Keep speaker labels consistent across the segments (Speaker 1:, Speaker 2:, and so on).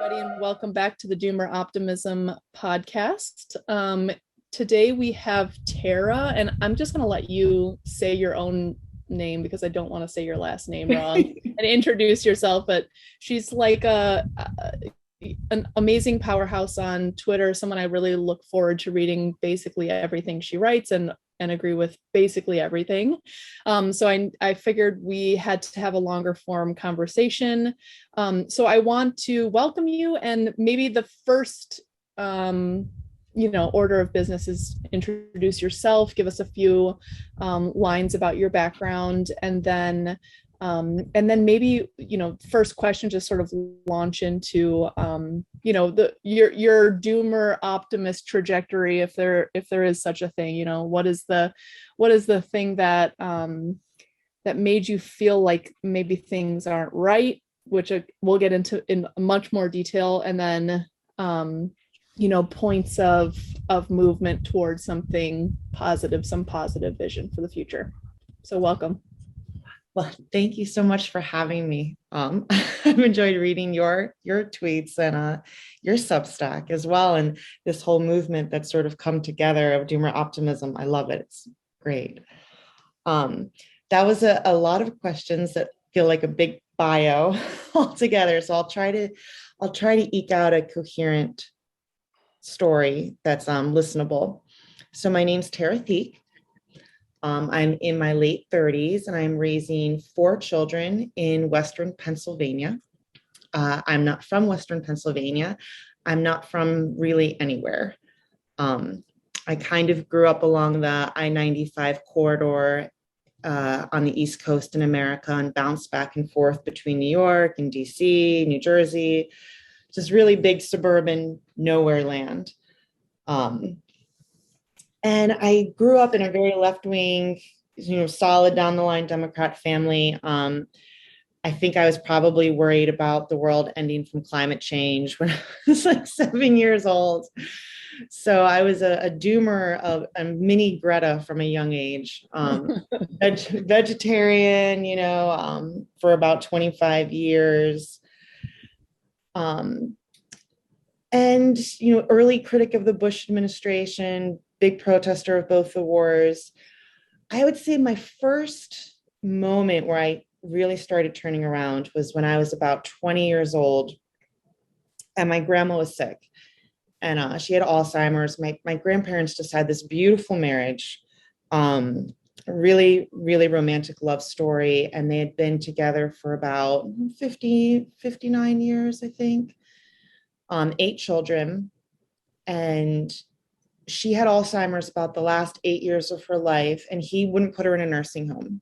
Speaker 1: everybody, and welcome back to the Doomer Optimism podcast. Today we have Tara, and I'm just going to let you say your own name because I don't want to say your last name wrong and introduce yourself. But she's like an amazing powerhouse on Twitter, someone I really look forward to reading basically everything she writes and agree with basically everything. So I figured we had to have a longer form conversation. So I want to welcome you, and maybe the first order of business is introduce yourself, give us a few lines about your background, and then maybe, first question, just sort of launch into, your doomer optimist trajectory, if there is such a thing. What is the thing that made you feel like maybe things aren't right, which we'll get into in much more detail, and then, points of movement towards something positive, some positive vision for the future. So welcome.
Speaker 2: Well, thank you so much for having me. I've enjoyed reading your tweets and your Substack as well, and this whole movement that's sort of come together of Doomer Optimism. I love it. It's great. That was a lot of questions that feel like a big bio altogether. So I'll try to eke out a coherent story that's listenable. So my name's Tara Thieke. I'm in my late 30s, and I'm raising 4 children in Western Pennsylvania. I'm not from Western Pennsylvania. I'm not from really anywhere. I kind of grew up along the I-95 corridor on the East Coast in America, and bounced back and forth between New York and DC, New Jersey, just really big suburban nowhere land. And I grew up in a very left-wing, solid down the line Democrat family. I think I was probably worried about the world ending from climate change when I was like 7 years old. So I was a doomer of a mini Greta from a young age, vegetarian, for about 25 years. And, early critic of the Bush administration, big protester of both the wars. I would say my first moment where I really started turning around was when I was about 20 years old, and my grandma was sick, and she had Alzheimer's. My grandparents just had this beautiful marriage, really, really romantic love story, and they had been together for about 59 years, I think, 8 children, and she had Alzheimer's about the last 8 years of her life, and he wouldn't put her in a nursing home.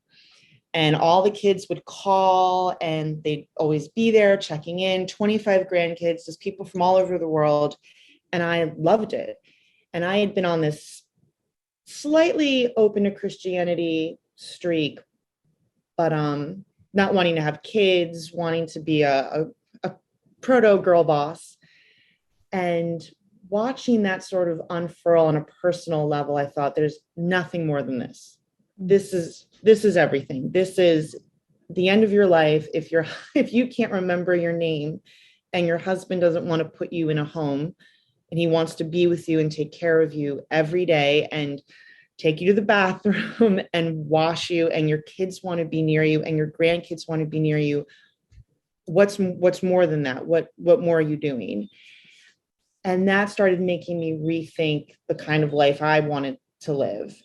Speaker 2: And all the kids would call, and they'd always be there checking in, 25 grandkids, just people from all over the world. And I loved it. And I had been on this slightly open to Christianity streak, but not wanting to have kids, wanting to be a proto girl boss. And watching that sort of unfurl on a personal level, I thought, there's nothing more than this. This is everything. This is the end of your life. If you can't remember your name, and your husband doesn't want to put you in a home, and he wants to be with you and take care of you every day and take you to the bathroom and wash you, and your kids want to be near you and your grandkids want to be near you, what's more than that? What more are you doing? And that started making me rethink the kind of life I wanted to live.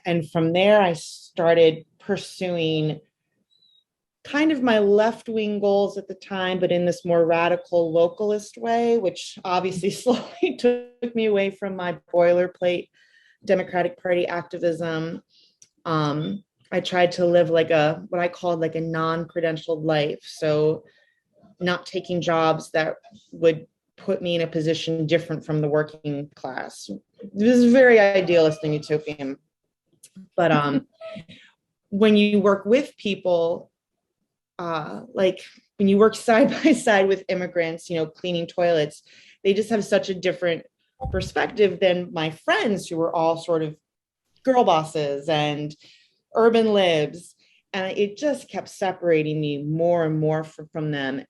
Speaker 2: And from there, I started pursuing kind of my left-wing goals at the time, but in this more radical localist way, which obviously slowly took me away from my boilerplate Democratic Party activism. I tried to live like what I called like a non-credentialed life. So not taking jobs that would put me in a position different from the working class. This is very idealist and utopian. But when you work with people, like when you work side by side with immigrants, cleaning toilets, they just have such a different perspective than my friends who were all sort of girl bosses and urban libs. And it just kept separating me more and more from them.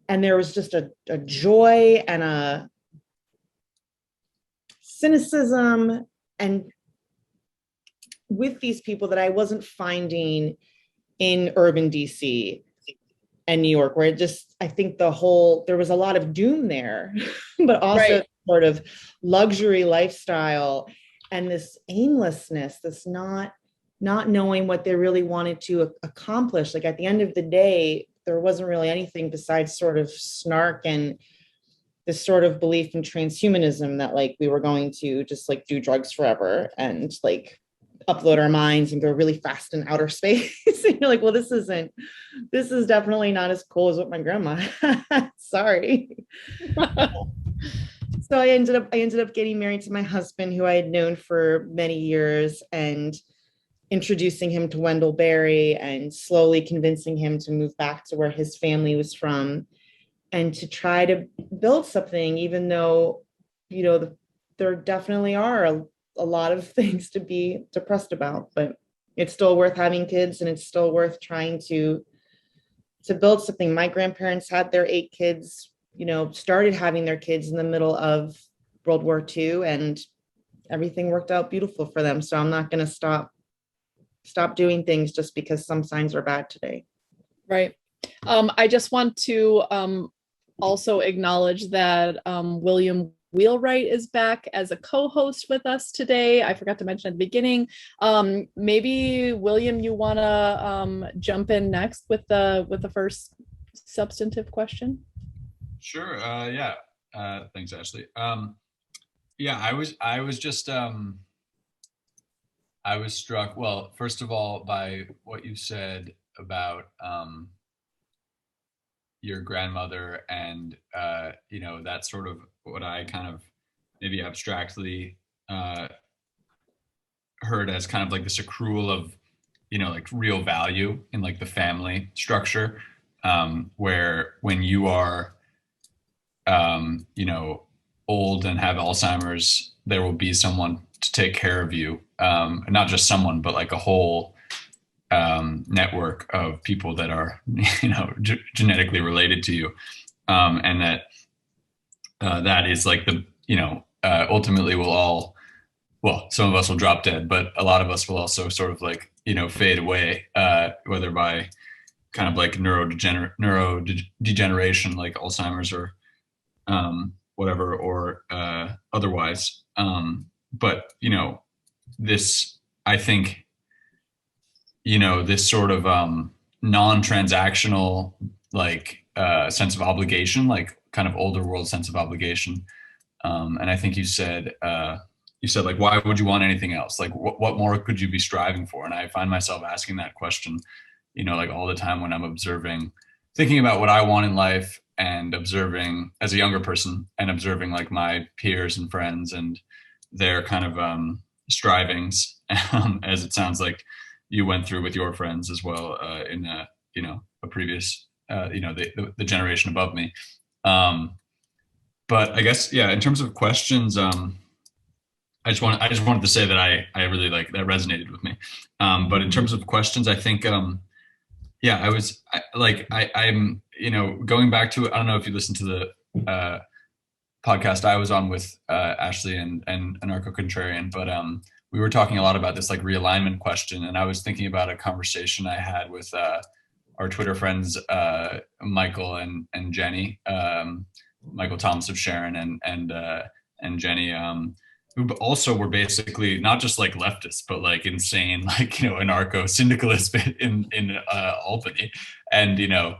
Speaker 2: And there was just a joy and a cynicism and with these people that I wasn't finding in urban DC and New York, where it just, I think there was a lot of doom there, but also
Speaker 1: Right.
Speaker 2: sort of luxury lifestyle and this aimlessness, this not knowing what they really wanted to accomplish. Like at the end of the day, there wasn't really anything besides sort of snark and this sort of belief in transhumanism that like we were going to just like do drugs forever and like upload our minds and go really fast in outer space. And you're like, well, this is definitely not as cool as what my grandma had. Sorry. So I ended up getting married to my husband, who I had known for many years, and introducing him to Wendell Berry and slowly convincing him to move back to where his family was from and to try to build something, even though, you know, there definitely are a lot of things to be depressed about, but it's still worth having kids and it's still worth trying to build something. My grandparents had their 8 kids, you know, started having their kids in the middle of World War II, and everything worked out beautiful for them. So I'm not going to stop doing things just because some signs are bad today.
Speaker 1: Right. I just want to also acknowledge that William Wheelwright is back as a co-host with us today. I forgot to mention at the beginning. Maybe William, you want to jump in next with the first substantive question?
Speaker 3: Sure. Yeah. Thanks, Ashley. Yeah, I was just I was struck. Well, first of all, by what you said about your grandmother and you know, that sort of what I kind of maybe abstractly heard as kind of like this accrual of, you know, like real value in like the family structure, where when you are you know, old and have Alzheimer's, there will be someone to take care of you, not just someone, but like a whole network of people that are, you know, genetically related to you, and that that is like the, you know, ultimately we'll all, well, some of us will drop dead, but a lot of us will also sort of like, you know, fade away, whether by kind of like neurodegeneration, like Alzheimer's or whatever, or otherwise. But, you know, this, I think, you know, this sort of non-transactional, like sense of obligation, like kind of older world sense of obligation. And I think you said like, why would you want anything else? Like, what more could you be striving for? And I find myself asking that question, you know, like all the time when I'm observing, thinking about what I want in life, and observing as a younger person and observing like my peers and friends and their kind of strivings, as it sounds like you went through with your friends as well, in a, you know, a previous, you know, the generation above me. But I guess, yeah, in terms of questions, I just wanted to say that I really like that resonated with me. But in terms of questions, I think, yeah, I'm, you know, going back to it. I don't know if you listened to the podcast I was on with Ashley and Anarcho Contrarian, but we were talking a lot about this like realignment question, and I was thinking about a conversation I had with our Twitter friends, Michael and Jenny, Michael Thomas of Sharon and Jenny, who also were basically not just like leftists, but like insane, like, you know, anarcho syndicalists in Albany, and, you know,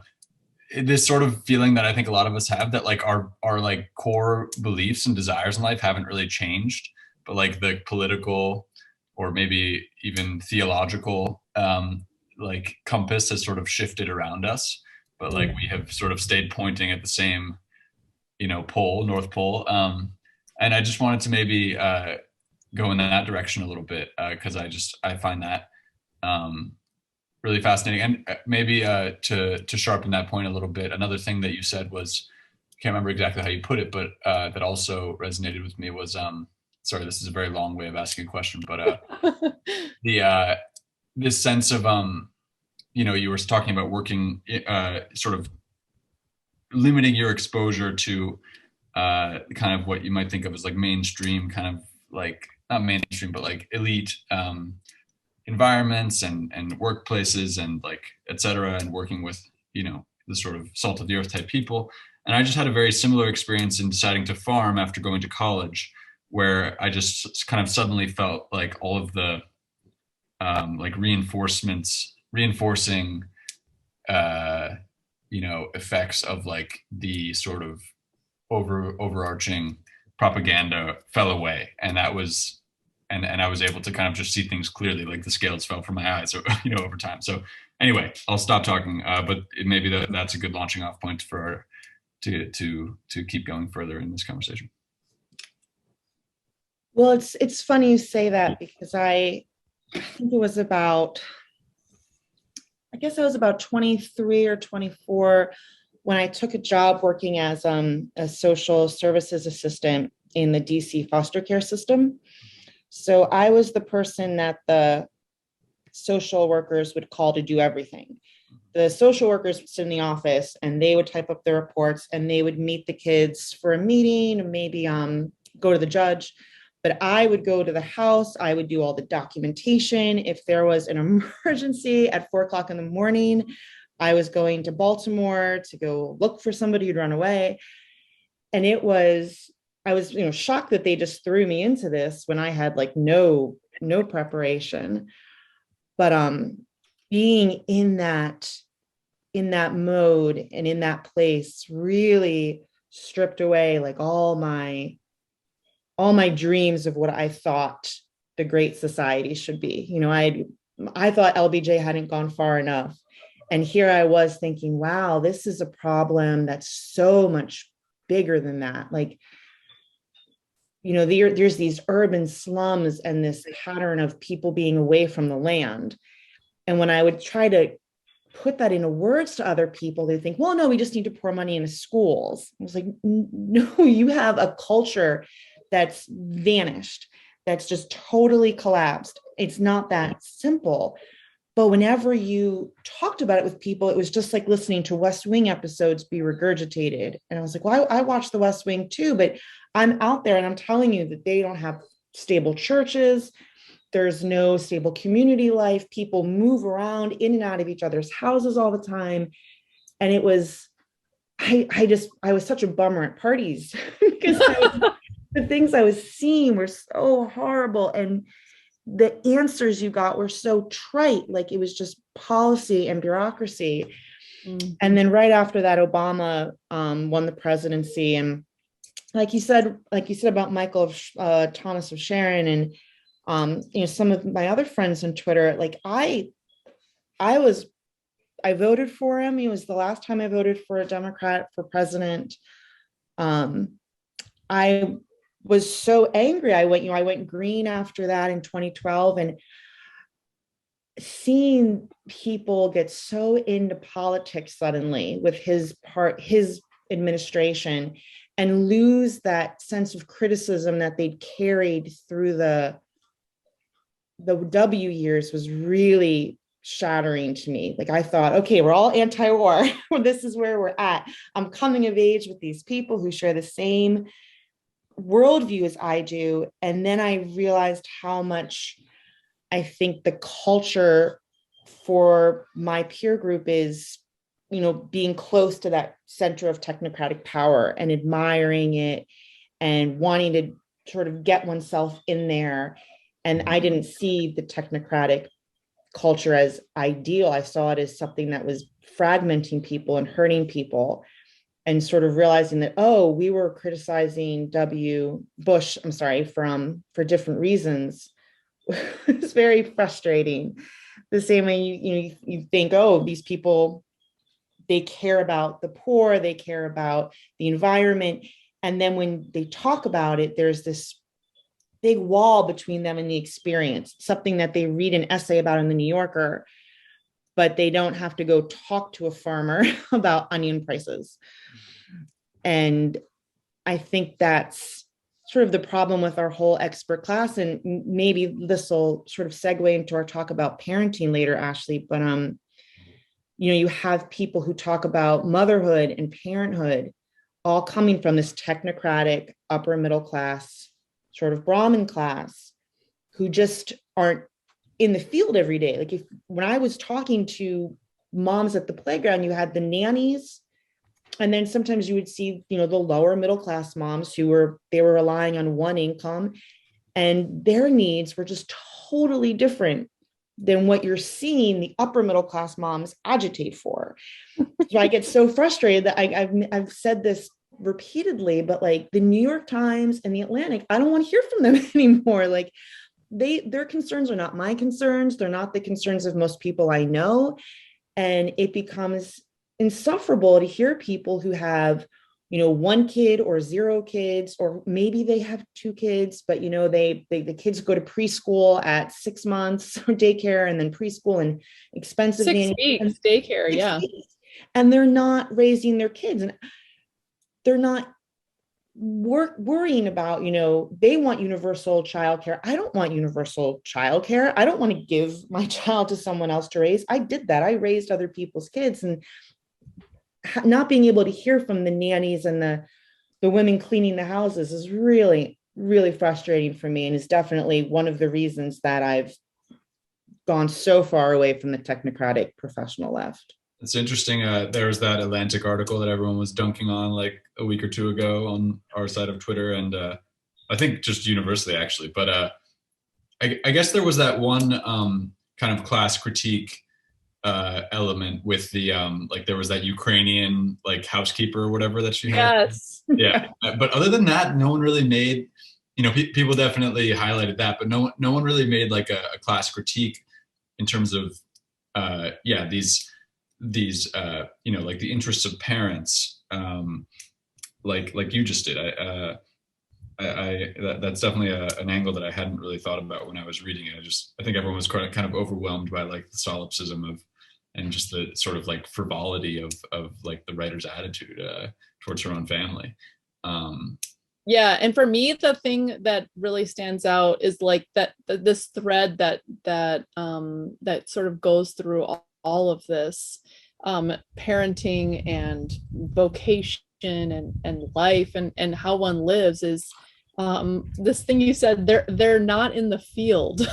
Speaker 3: this sort of feeling that I think a lot of us have, that like our like core beliefs and desires in life haven't really changed, but like the political or maybe even theological like compass has sort of shifted around us, but like we have sort of stayed pointing at the same, you know, pole, North Pole. And I just wanted to maybe go in that direction a little bit, because I find that really fascinating. And maybe to sharpen that point a little bit, another thing that you said was, I can't remember exactly how you put it, but that also resonated with me was, sorry, this is a very long way of asking a question, but the this sense of, you know, you were talking about working sort of limiting your exposure to kind of what you might think of as like mainstream, kind of like not mainstream, but like elite environments and workplaces and like et cetera, and working with, you know, the sort of salt of the earth type people. And I just had a very similar experience in deciding to farm after going to college, where I just kind of suddenly felt like all of the like reinforcing you know, effects of like the sort of overarching propaganda fell away, and that was and I was able to kind of just see things clearly, like the scales fell from my eyes, you know, over time. So anyway, I'll stop talking, but maybe that's a good launching off point for to keep going further in this conversation.
Speaker 2: Well, it's funny you say that, because I think it was about, I guess I was about 23 or 24 when I took a job working as a social services assistant in the DC foster care system. So I was the person that the social workers would call to do everything. The social workers would sit in the office and they would type up their reports and they would meet the kids for a meeting and maybe go to the judge. But I would go to the house, I would do all the documentation. If there was an emergency at 4 o'clock in the morning, I was going to Baltimore to go look for somebody who'd run away. And I was, you know, shocked that they just threw me into this when I had like no preparation. But being in that mode and in that place really stripped away like all my dreams of what I thought the great society should be. You know, I thought LBJ hadn't gone far enough. And here I was thinking, wow, this is a problem that's so much bigger than that. Like, you know, there's these urban slums and this pattern of people being away from the land. And when I would try to put that into words to other people, they think, well, no, we just need to pour money into schools. I was like, no, you have a culture that's vanished, that's just totally collapsed. It's not that simple. But whenever you talked about it with people, it was just like listening to West Wing episodes be regurgitated. And I was like, well, I watched the West Wing too, but I'm out there and I'm telling you that they don't have stable churches. There's no stable community life. People move around in and out of each other's houses all the time. And it was, I was such a bummer at parties because the things I was seeing were so horrible. And the answers you got were so trite, like it was just policy and bureaucracy. Mm-hmm. And then right after that, Obama won the presidency. And like you said about Michael Thomas of Sharon, and you know, some of my other friends on Twitter, like I voted for him. He was the last time I voted for a Democrat for president. I was so angry. I went green after that in 2012, and seeing people get so into politics suddenly with his administration and lose that sense of criticism that they'd carried through the W years was really shattering to me. Like I thought, okay, we're all anti-war. This is where we're at. I'm coming of age with these people who share the same worldview as I do. And then I realized how much I think the culture for my peer group is, you know, being close to that center of technocratic power and admiring it and wanting to sort of get oneself in there. And I didn't see the technocratic culture as ideal. I saw it as something that was fragmenting people and hurting people. And sort of realizing that, oh, we were criticizing Bush, for different reasons. It's very frustrating. The same way you think, oh, these people, they care about the poor, they care about the environment. And then when they talk about it, there's this big wall between them and the experience, something that they read an essay about in the New Yorker, but they don't have to go talk to a farmer about onion prices. And I think that's sort of the problem with our whole expert class. And maybe this will sort of segue into our talk about parenting later, Ashley. But You have people who talk about motherhood and parenthood all coming from this technocratic upper middle class, sort of Brahmin class, who just aren't in the field every day. Like when I was talking to moms at the playground, you had the nannies, and then sometimes you would see, the lower middle class moms who were relying on one income, and their needs were just totally different than what you're seeing the upper middle class moms agitate for. So I get so frustrated that I've said this repeatedly, but like the New York Times and the Atlantic, I don't want to hear from them anymore. Like their concerns are not my concerns. They're not the concerns of most people I know. And it becomes insufferable to hear people who have, one kid or zero kids, or maybe they have two kids, but the kids go to preschool at 6 months or daycare, and then preschool and expensive
Speaker 1: 6 weeks daycare, yeah.
Speaker 2: And they're not raising their kids, and they're not worrying about, they want universal childcare. I don't want universal childcare. I don't want to give my child to someone else to raise. I did that. I raised other people's kids, and not being able to hear from the nannies and the women cleaning the houses is really, really frustrating for me, and is definitely one of the reasons that I've gone so far away from the technocratic professional left.
Speaker 3: It's interesting. There was that Atlantic article that everyone was dunking on like a week or two ago on our side of Twitter, and I think just universally actually. But I guess there was that one kind of class critique element with the like there was that Ukrainian like housekeeper or whatever that she had.
Speaker 1: Yes.
Speaker 3: Yeah. But other than that, no one really made. People definitely highlighted that, but no one really made like a class critique in terms of these like the interests of parents, like you just did. That's definitely an angle that I hadn't really thought about when I was reading it. I think everyone was kind of overwhelmed by like the solipsism and just the sort of like frivolity of like the writer's attitude towards her own family.
Speaker 1: Yeah, and for me, the thing that really stands out is like this thread that sort of goes through all of this, parenting and vocation and life and how one lives is this thing you said, they're not in the field.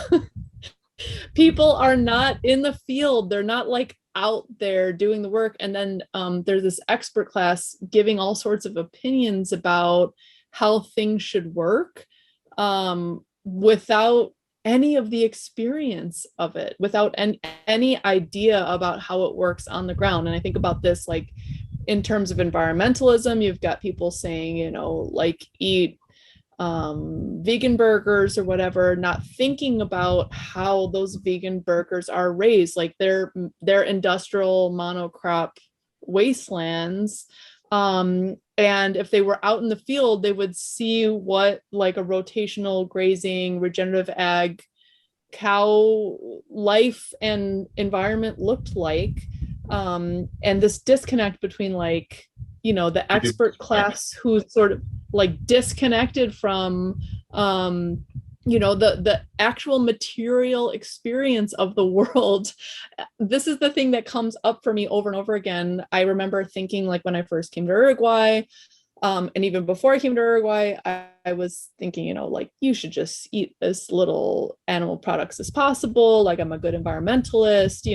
Speaker 1: People are not in the field. They're not like out there doing the work. And then there's this expert class giving all sorts of opinions about how things should work, without any of the experience of it, without any idea about how it works on the ground. And I think about this like in terms of environmentalism, you've got people saying, like eat vegan burgers or whatever, not thinking about how those vegan burgers are raised, like they're industrial monocrop wastelands. And if they were out in the field, they would see what like a rotational grazing, regenerative ag cow life and environment looked like. And this disconnect between like, the expert class who sort of like disconnected from, the actual material experience of the world. This is the thing that comes up for me over and over again. I remember thinking like when I first came to Uruguay, and even before I came to Uruguay, I was thinking, like, you should just eat as little animal products as possible. Like, I'm a good environmentalist,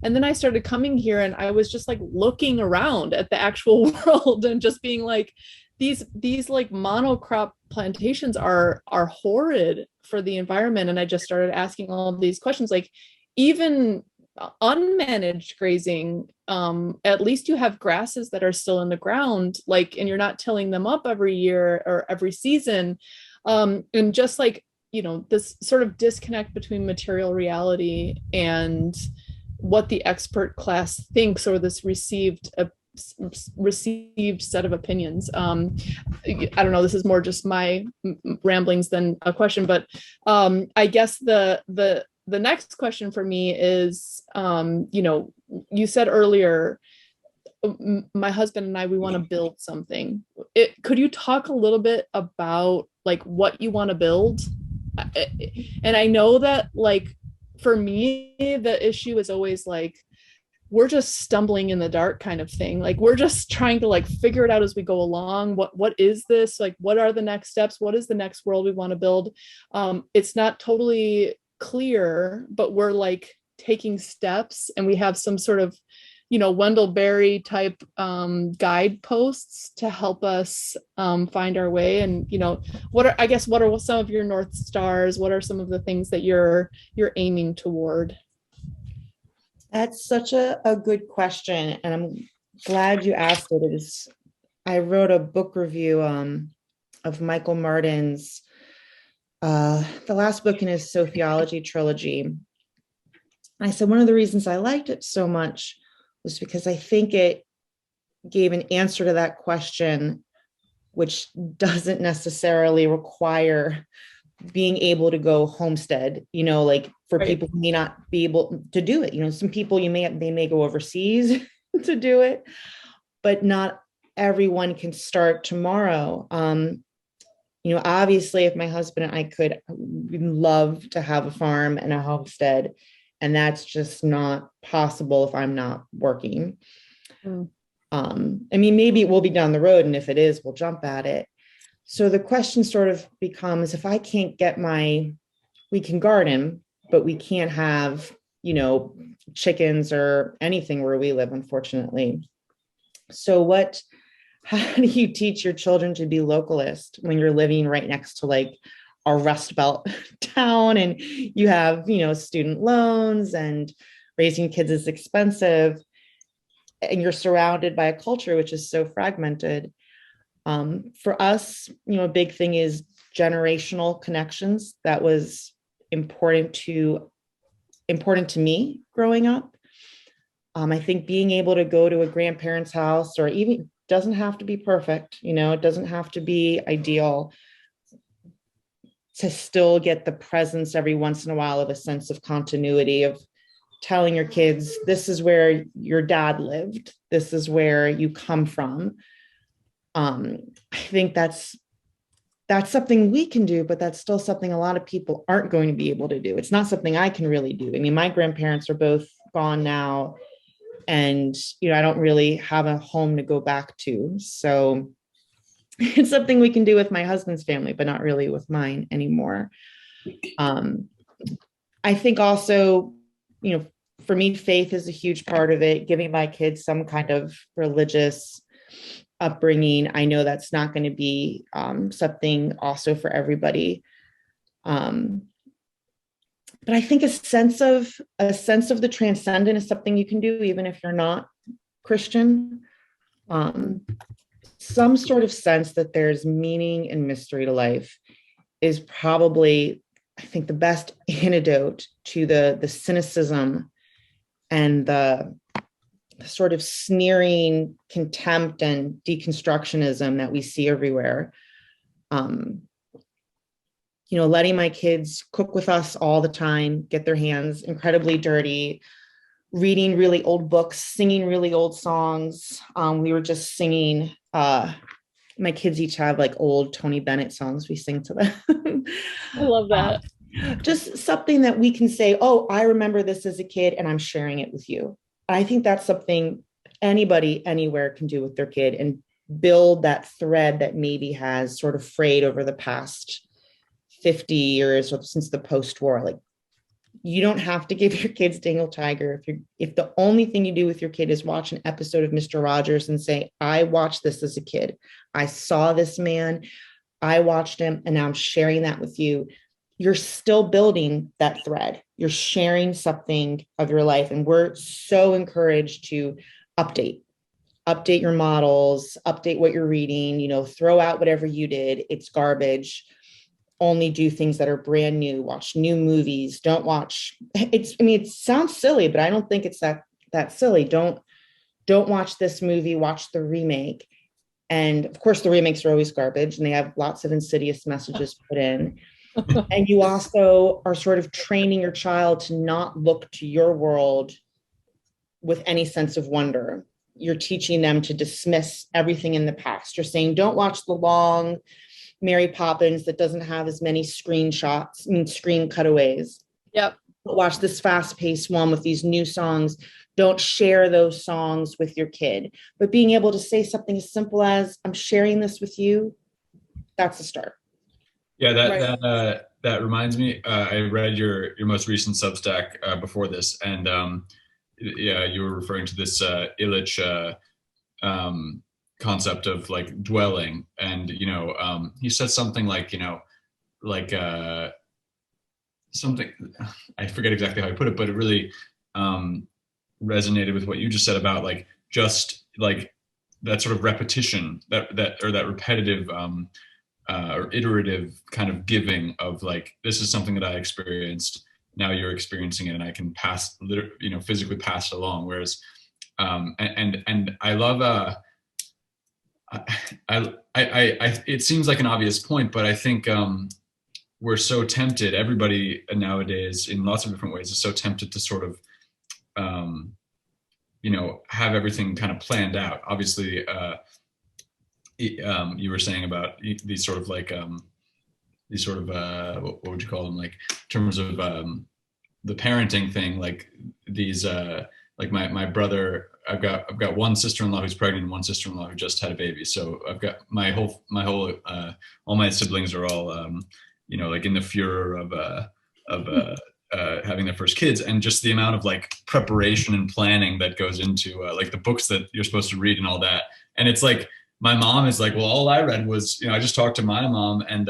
Speaker 1: and then I started coming here and I was just like looking around at the actual world and just being like, these like monocrop plantations are horrid for the environment. And I just started asking all of these questions, like even unmanaged grazing, at least you have grasses that are still in the ground, like, and you're not tilling them up every year or every season. And just like, this sort of disconnect between material reality and what the expert class thinks, or this received set of opinions. I don't know, this is more just my ramblings than a question, but I guess the next question for me is, you said earlier, my husband and I, we want to build something. Could you talk a little bit about like what you want to build? And I know that like, for me, the issue is always like, we're just stumbling in the dark kind of thing. Like we're just trying to like figure it out as we go along. What is this? Like, what are the next steps? What is the next world we want to build? It's not totally clear, but we're like taking steps, and we have some sort of, Wendell Berry type guideposts to help us find our way. And what are some of your North Stars? What are some of the things that you're aiming toward?
Speaker 2: That's such a good question, and I'm glad you asked it. I wrote a book review of Michael Martin's the last book in his sociology trilogy. I said one of the reasons I liked it so much was because I think it gave an answer to that question, which doesn't necessarily require being able to go homestead, like for right. People who may not be able to do it. Some people they may go overseas to do it, but not everyone can start tomorrow. Obviously, if my husband and I could, we'd love to have a farm and a homestead, and that's just not possible if I'm not working. Maybe it will be down the road, and if it is, we'll jump at it. So the question sort of becomes, if I can't we can garden, but we can't have, chickens or anything where we live, unfortunately. So how do you teach your children to be localist when you're living right next to like a Rust Belt town, and you have, student loans, and raising kids is expensive, and you're surrounded by a culture which is so fragmented? For us, a big thing is generational connections. That was important to me growing up. I think being able to go to a grandparent's house, or even doesn't have to be perfect, it doesn't have to be ideal, to still get the presence every once in a while of a sense of continuity, of telling your kids, this is where your dad lived, this is where you come from. I think that's something we can do, but that's still something a lot of people aren't going to be able to do. It's not something I can really do. My grandparents are both gone now, and, I don't really have a home to go back to. So it's something we can do with my husband's family, but not really with mine anymore. I think also, for me, faith is a huge part of it, giving my kids some kind of religious upbringing. I know that's not going to be something also for everybody. But I think a sense of the transcendent is something you can do even if you're not Christian. Some sort of sense that there's meaning and mystery to life is probably, I think, the best antidote to the cynicism and the sort of sneering contempt and deconstructionism that we see everywhere. Letting my kids cook with us all the time, get their hands incredibly dirty, reading really old books, singing really old songs. We were just singing, my kids each have like old Tony Bennett songs we sing to them.
Speaker 1: I love that.
Speaker 2: Just something that we can say, oh, I remember this as a kid and I'm sharing it with you. I think that's something anybody anywhere can do with their kid, and build that thread that maybe has sort of frayed over the past 50 years or since the post-war. Like, you don't have to give your kids Dingle Tiger. If the only thing you do with your kid is watch an episode of Mr. Rogers and say, I watched this as a kid, I saw this man, I watched him, and now I'm sharing that with you. You're still building that thread. You're sharing something of your life. And we're so encouraged to update your models, update what you're reading, throw out whatever you did. It's garbage. Only do things that are brand new. Watch new movies. Don't watch. It sounds silly, but I don't think it's that silly. Don't watch this movie. Watch the remake. And of course, the remakes are always garbage, and they have lots of insidious messages put in. And you also are sort of training your child to not look to your world with any sense of wonder. You're teaching them to dismiss everything in the past. You're saying, don't watch the long Mary Poppins that doesn't have as many screen cutaways.
Speaker 1: Yep.
Speaker 2: Watch this fast-paced one with these new songs. Don't share those songs with your kid. But being able to say something as simple as, I'm sharing this with you, that's a start.
Speaker 3: Yeah, that reminds me. I read your most recent Substack before this, and yeah, you were referring to this Illich concept of like dwelling, and he said something like like something, I forget exactly how I put it, but it really resonated with what you just said about like just like that sort of repetition, that repetitive or iterative kind of giving of like, this is something that I experienced, now you're experiencing it, and I can pass, physically pass it along. Whereas, and I love, it seems like an obvious point, but I think we're so tempted, everybody nowadays in lots of different ways is so tempted to sort of, have everything kind of planned out. Obviously, you were saying about these sort of like what would you call them, like in terms of the parenting thing, like these like my brother, I've got one sister-in-law who's pregnant and one sister-in-law who just had a baby, so I've got my whole all my siblings are all like in the furor of having their first kids, and just the amount of like preparation and planning that goes into like the books that you're supposed to read and all that. And it's like, my mom is like, well, all I read was, I just talked to my mom and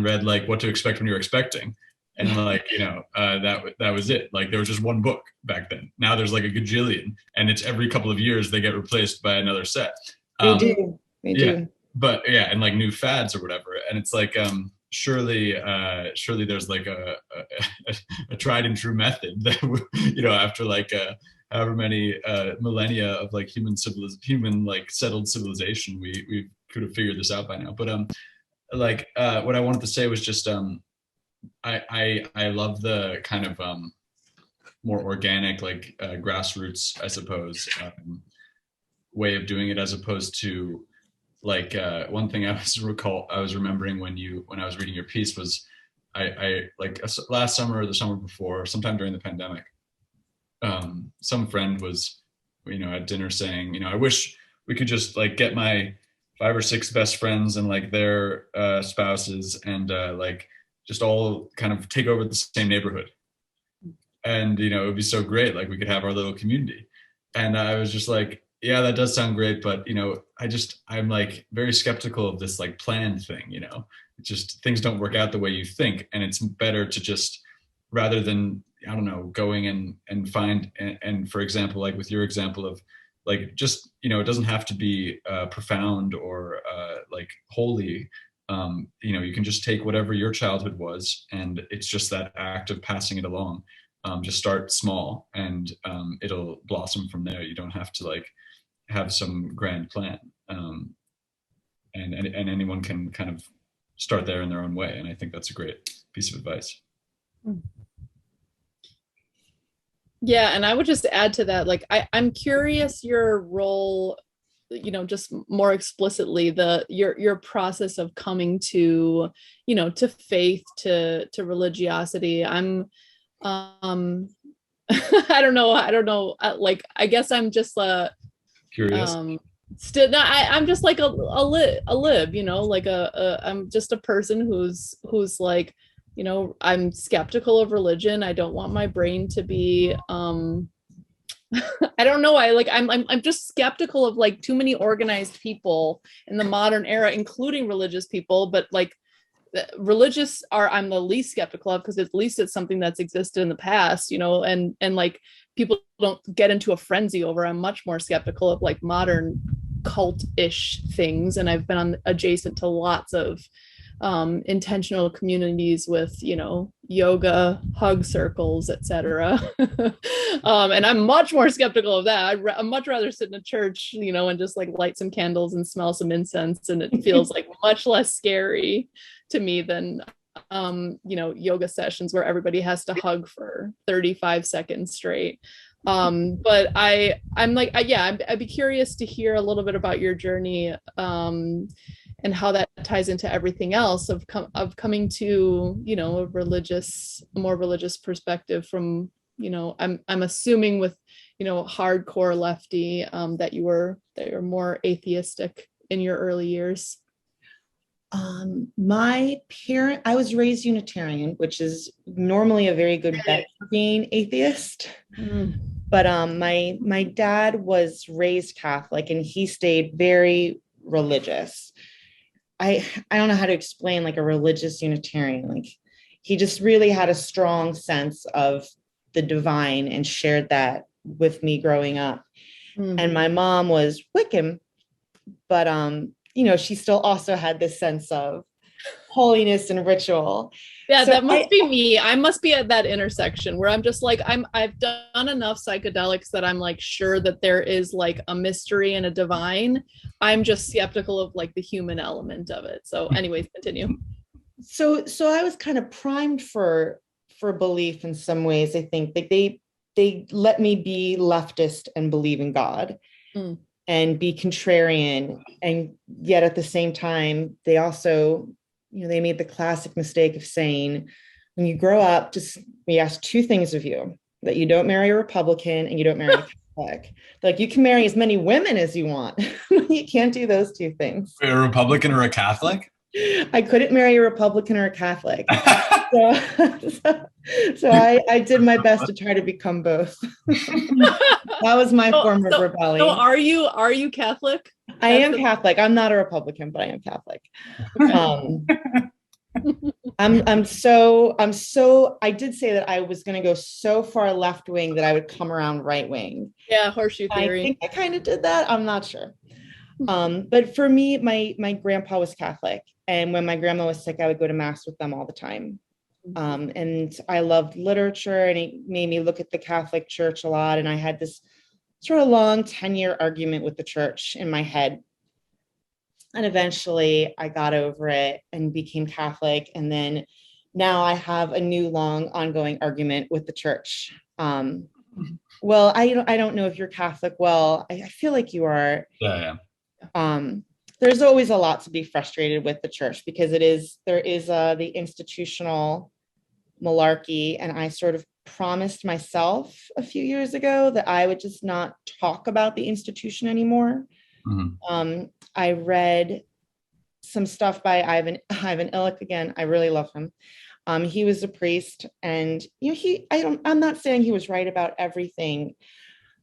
Speaker 3: read like What to Expect When You're Expecting. And like, that was it. Like there was just one book back then. Now there's like a gajillion, and it's every couple of years they get replaced by another set.
Speaker 2: They do.
Speaker 3: But yeah, and like new fads or whatever. And it's like, surely there's like a tried and true method that, after like, however many millennia of like human like settled civilization, we could have figured this out by now. But what I wanted to say was just I love the kind of more organic, like grassroots, I suppose, way of doing it, as opposed to like one thing I was remembering when I was reading your piece was I like last summer or the summer before, sometime during the pandemic, some friend was, at dinner saying, I wish we could just like get my 5 or 6 best friends and like their spouses and like just all kind of take over the same neighborhood. And, it would be so great. Like we could have our little community. And I was just like, yeah, that does sound great. But, I'm like very skeptical of this like planned thing, just things don't work out the way you think. And it's better to just, rather than, I don't know, going and find, and for example, like with your example of like, just, it doesn't have to be profound or like holy. You can just take whatever your childhood was, and it's just that act of passing it along. Just start small, and it'll blossom from there. You don't have to like have some grand plan. And anyone can kind of start there in their own way. And I think that's a great piece of advice.
Speaker 1: Yeah, and I would just add to that, like I'm curious your role, just more explicitly, your process of coming to, to faith, to religiosity. I'm I don't know, like I guess I'm just
Speaker 3: curious.
Speaker 1: Still, no, I'm just like a lib, like I'm just a person who's like, I'm skeptical of religion. I don't want my brain to be I don't know. I'm just skeptical of like too many organized people in the modern era, including religious people, but like religious I'm the least skeptical of, because at least it's something that's existed in the past, and like people don't get into a frenzy over. I'm much more skeptical of like modern cult-ish things, and I've been adjacent to lots of intentional communities with, yoga, hug circles, etc. And I'm much more skeptical of that. I'd much rather sit in a church, and just like light some candles and smell some incense, and it feels like much less scary to me than yoga sessions where everybody has to hug for 35 seconds straight. But I'm like, I'd be curious to hear a little bit about your journey, and how that ties into everything else of coming to, a more religious perspective from, I'm assuming with hardcore lefty, that you were more atheistic in your early years?
Speaker 2: I was raised Unitarian, which is normally a very good bet for being atheist.
Speaker 1: Mm.
Speaker 2: But my dad was raised Catholic, and he stayed very religious. I don't know how to explain like a religious Unitarian. Like, he just really had a strong sense of the divine and shared that with me growing up.
Speaker 1: Mm.
Speaker 2: And my mom was Wiccan, but she still also had this sense of holiness and ritual.
Speaker 1: Yeah,
Speaker 2: So
Speaker 1: that must be me. I must be at that intersection where I'm just like, I've done enough psychedelics that I'm like sure that there is like a mystery and a divine. I'm just skeptical of like the human element of it. So anyways, continue.
Speaker 2: So I was kind of primed for belief in some ways. I think like they let me be leftist and believe in God.
Speaker 1: Mm.
Speaker 2: And be contrarian. And yet at the same time, they also, they made the classic mistake of saying, when you grow up, we ask two things of you: that you don't marry a Republican and you don't marry a Catholic. Like, you can marry as many women as you want. You can't do those two things.
Speaker 3: A Republican or a Catholic?
Speaker 2: I couldn't marry a Republican or a Catholic. So I did my best to try to become both. That was my form of rebellion.
Speaker 1: So are you Catholic?
Speaker 2: I am Catholic. I'm not a Republican, but I am Catholic. Okay. I did say that I was going to go so far left wing that I would come around right wing.
Speaker 1: Yeah, horseshoe theory.
Speaker 2: I think I kind of did that. I'm not sure. But for me, my grandpa was Catholic, and when my grandma was sick, I would go to mass with them all the time. And I loved literature, and it made me look at the Catholic Church a lot. And I had this sort of long 10-year argument with the church in my head. And eventually I got over it and became Catholic. And then now I have a new long ongoing argument with the church. Well, I don't know if you're Catholic. Well, I feel like you are.
Speaker 3: Yeah.
Speaker 2: There's always a lot to be frustrated with the church, because there is the institutional malarkey. And I sort of promised myself a few years ago that I would just not talk about the institution anymore. Mm-hmm. I read some stuff by Ivan Illich again. I really love him. He was a priest, and I'm not saying he was right about everything,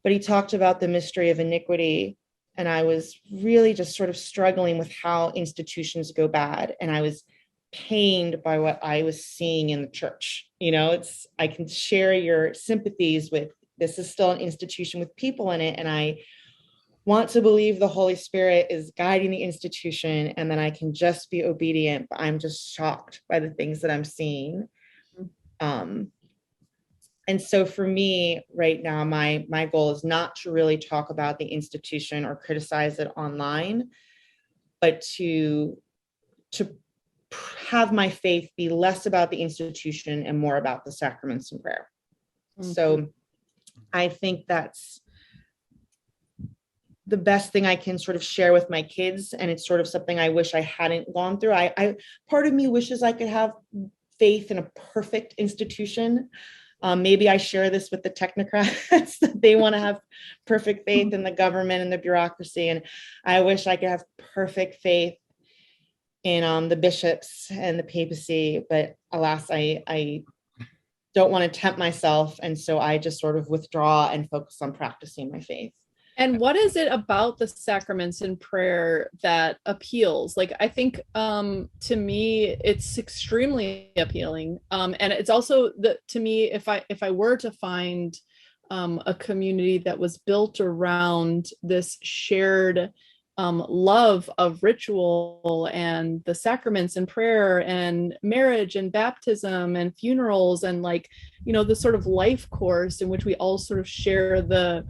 Speaker 2: but he talked about the mystery of iniquity. And I was really just sort of struggling with how institutions go bad. And I was pained by what I was seeing in the church. I can share your sympathies with, this is still an institution with people in it. And I want to believe the Holy Spirit is guiding the institution, and then I can just be obedient. But I'm just shocked by the things that I'm seeing. And so for me right now, my goal is not to really talk about the institution or criticize it online, but to have my faith be less about the institution and more about the sacraments and prayer. Mm-hmm. So I think that's the best thing I can sort of share with my kids. And it's sort of something I wish I hadn't gone through. Part of me wishes I could have faith in a perfect institution. Maybe I share this with the technocrats, that they want to have perfect faith in the government and the bureaucracy. And I wish I could have perfect faith in the bishops and the papacy. But alas, I don't want to tempt myself. And so I just sort of withdraw and focus on practicing my faith.
Speaker 1: And what is it about the sacraments and prayer that appeals? Like, I think to me, it's extremely appealing. And it's also to me, if I were to find a community that was built around this shared love of ritual and the sacraments and prayer and marriage and baptism and funerals and the sort of life course in which we all sort of share the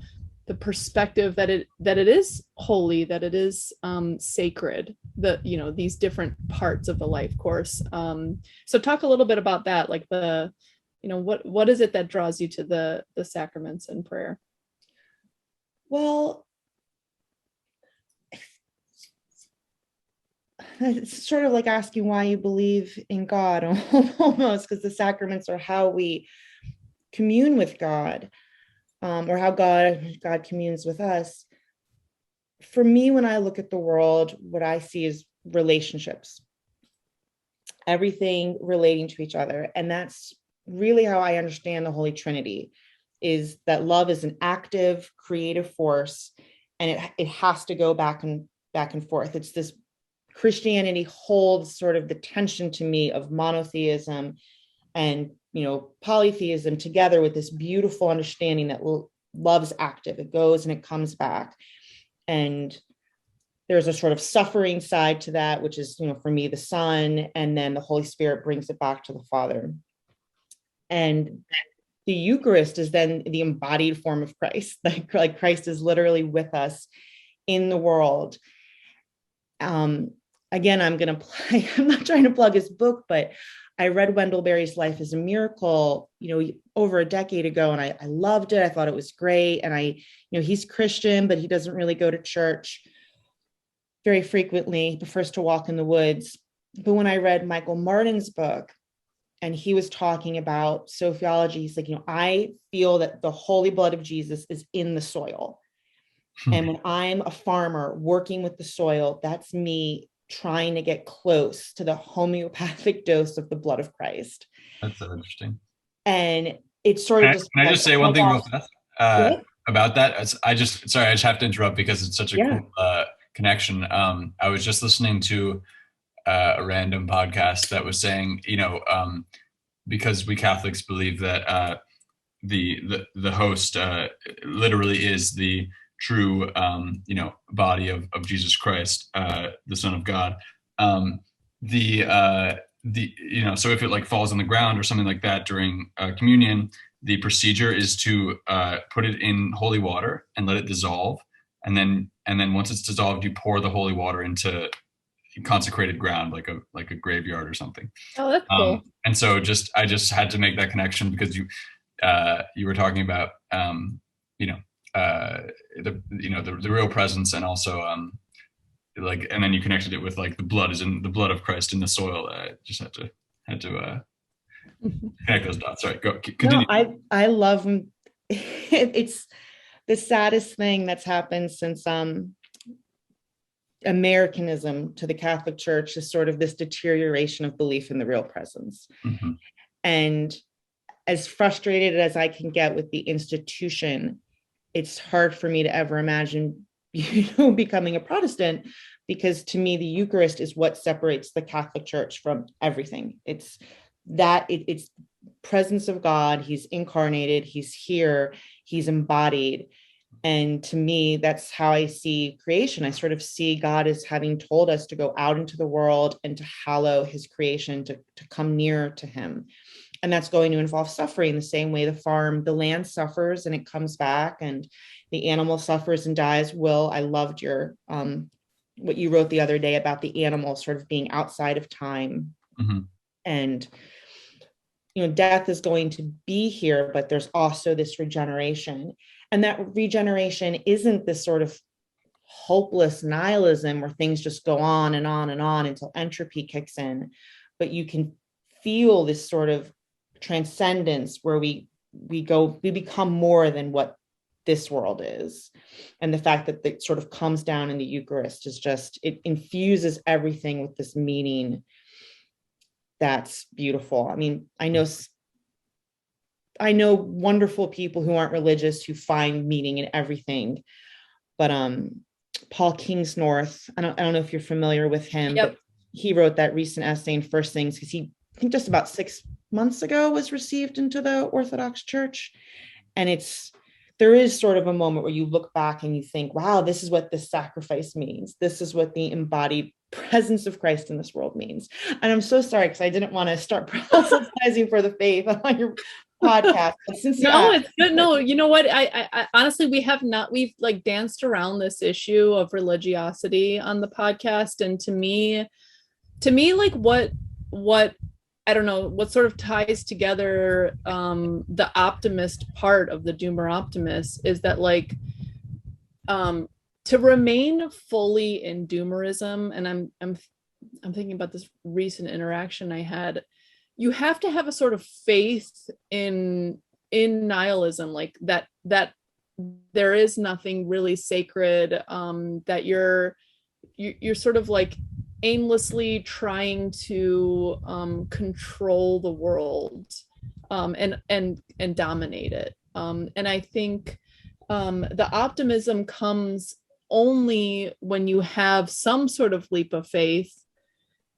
Speaker 1: perspective that it is holy, that it is sacred, these different parts of the life course. So talk a little bit about that, like what is it that draws you to the sacraments and prayer?
Speaker 2: Well, it's sort of like asking why you believe in God, almost, because the sacraments are how we commune with God. or how God communes with us. For me, when I look at the world, what I see is relationships, everything relating to each other. And that's really how I understand the Holy Trinity, is that love is an active, creative force, and it has to go back and forth. It's this Christianity holds sort of the tension to me of monotheism and, polytheism together with this beautiful understanding that love's active. It goes and it comes back. And there's a sort of suffering side to that, which is, for me, the Son, and then the Holy Spirit brings it back to the Father. And the Eucharist is then the embodied form of Christ. Like Christ is literally with us in the world. Again, I'm not trying to plug his book, but I read Wendell Berry's Life is a Miracle, over a decade ago, and I loved it. I thought it was great. And he's Christian, but he doesn't really go to church very frequently. He prefers to walk in the woods. But when I read Michael Martin's book, and he was talking about sociology, he's like, I feel that the holy blood of Jesus is in the soil. And when I'm a farmer working with the soil, that's me trying to get close to the homeopathic dose of the blood of Christ.
Speaker 3: That's so interesting.
Speaker 2: And it's sort of just.
Speaker 3: Can I just say one thing real fast about that? I just have to interrupt because it's such a cool connection. I was just listening to a random podcast that was saying, because we Catholics believe that the host literally is the true body of Jesus Christ, the Son of God. So if it falls on the ground or something like that during communion, the procedure is to put it in holy water and let it dissolve, and then once it's dissolved, you pour the holy water into consecrated ground, like a graveyard or something.
Speaker 1: Oh, that's cool.
Speaker 3: And so I just had to make that connection because you were talking about the real presence, and also and then you connected it with the blood is in the blood of Christ in the soil. I just had to connect those dots. Sorry, go continue.
Speaker 2: No, I love it's the saddest thing that's happened since Americanism to the Catholic Church is sort of this deterioration of belief in the real presence.
Speaker 3: Mm-hmm.
Speaker 2: And as frustrated as I can get with the institution, it's hard for me to ever imagine, becoming a Protestant, because to me, the Eucharist is what separates the Catholic Church from everything. It's presence of God. He's incarnated, he's here, he's embodied. And to me, that's how I see creation. I sort of see God as having told us to go out into the world and to hallow his creation, to come near to him. And that's going to involve suffering the same way the land suffers and it comes back, and the animal suffers and dies. Will, I loved your what you wrote the other day about the animal sort of being outside of time.
Speaker 3: Mm-hmm.
Speaker 2: And death is going to be here, but there's also this regeneration. And that regeneration isn't this sort of hopeless nihilism where things just go on and on and on until entropy kicks in, but you can feel this sort of transcendence where we become more than what this world is. And the fact that it sort of comes down in the Eucharist is just, it infuses everything with this meaning that's beautiful. I mean, I know wonderful people who aren't religious who find meaning in everything, but Paul Kingsnorth, I don't know if you're familiar with him,
Speaker 1: Yep.
Speaker 2: But he wrote that recent essay in First Things because he, I think just about 6 months ago, was received into the Orthodox Church. And there is sort of a moment where you look back and you think, wow, this is what this sacrifice means. This is what the embodied presence of Christ in this world means. And I'm so sorry because I didn't want to start proselytizing for the faith on your podcast. But since
Speaker 1: it's good. No, you know what? I honestly, we've danced around this issue of religiosity on the podcast. And to me, what I don't know, what sort of ties together the optimist part of the Doomer Optimist is that to remain fully in Doomerism, and I'm thinking about this recent interaction I had, you have to have a sort of faith in in nihilism, like that there is nothing really sacred, that you're sort of like aimlessly trying to control the world, and dominate it. And I think the optimism comes only when you have some sort of leap of faith,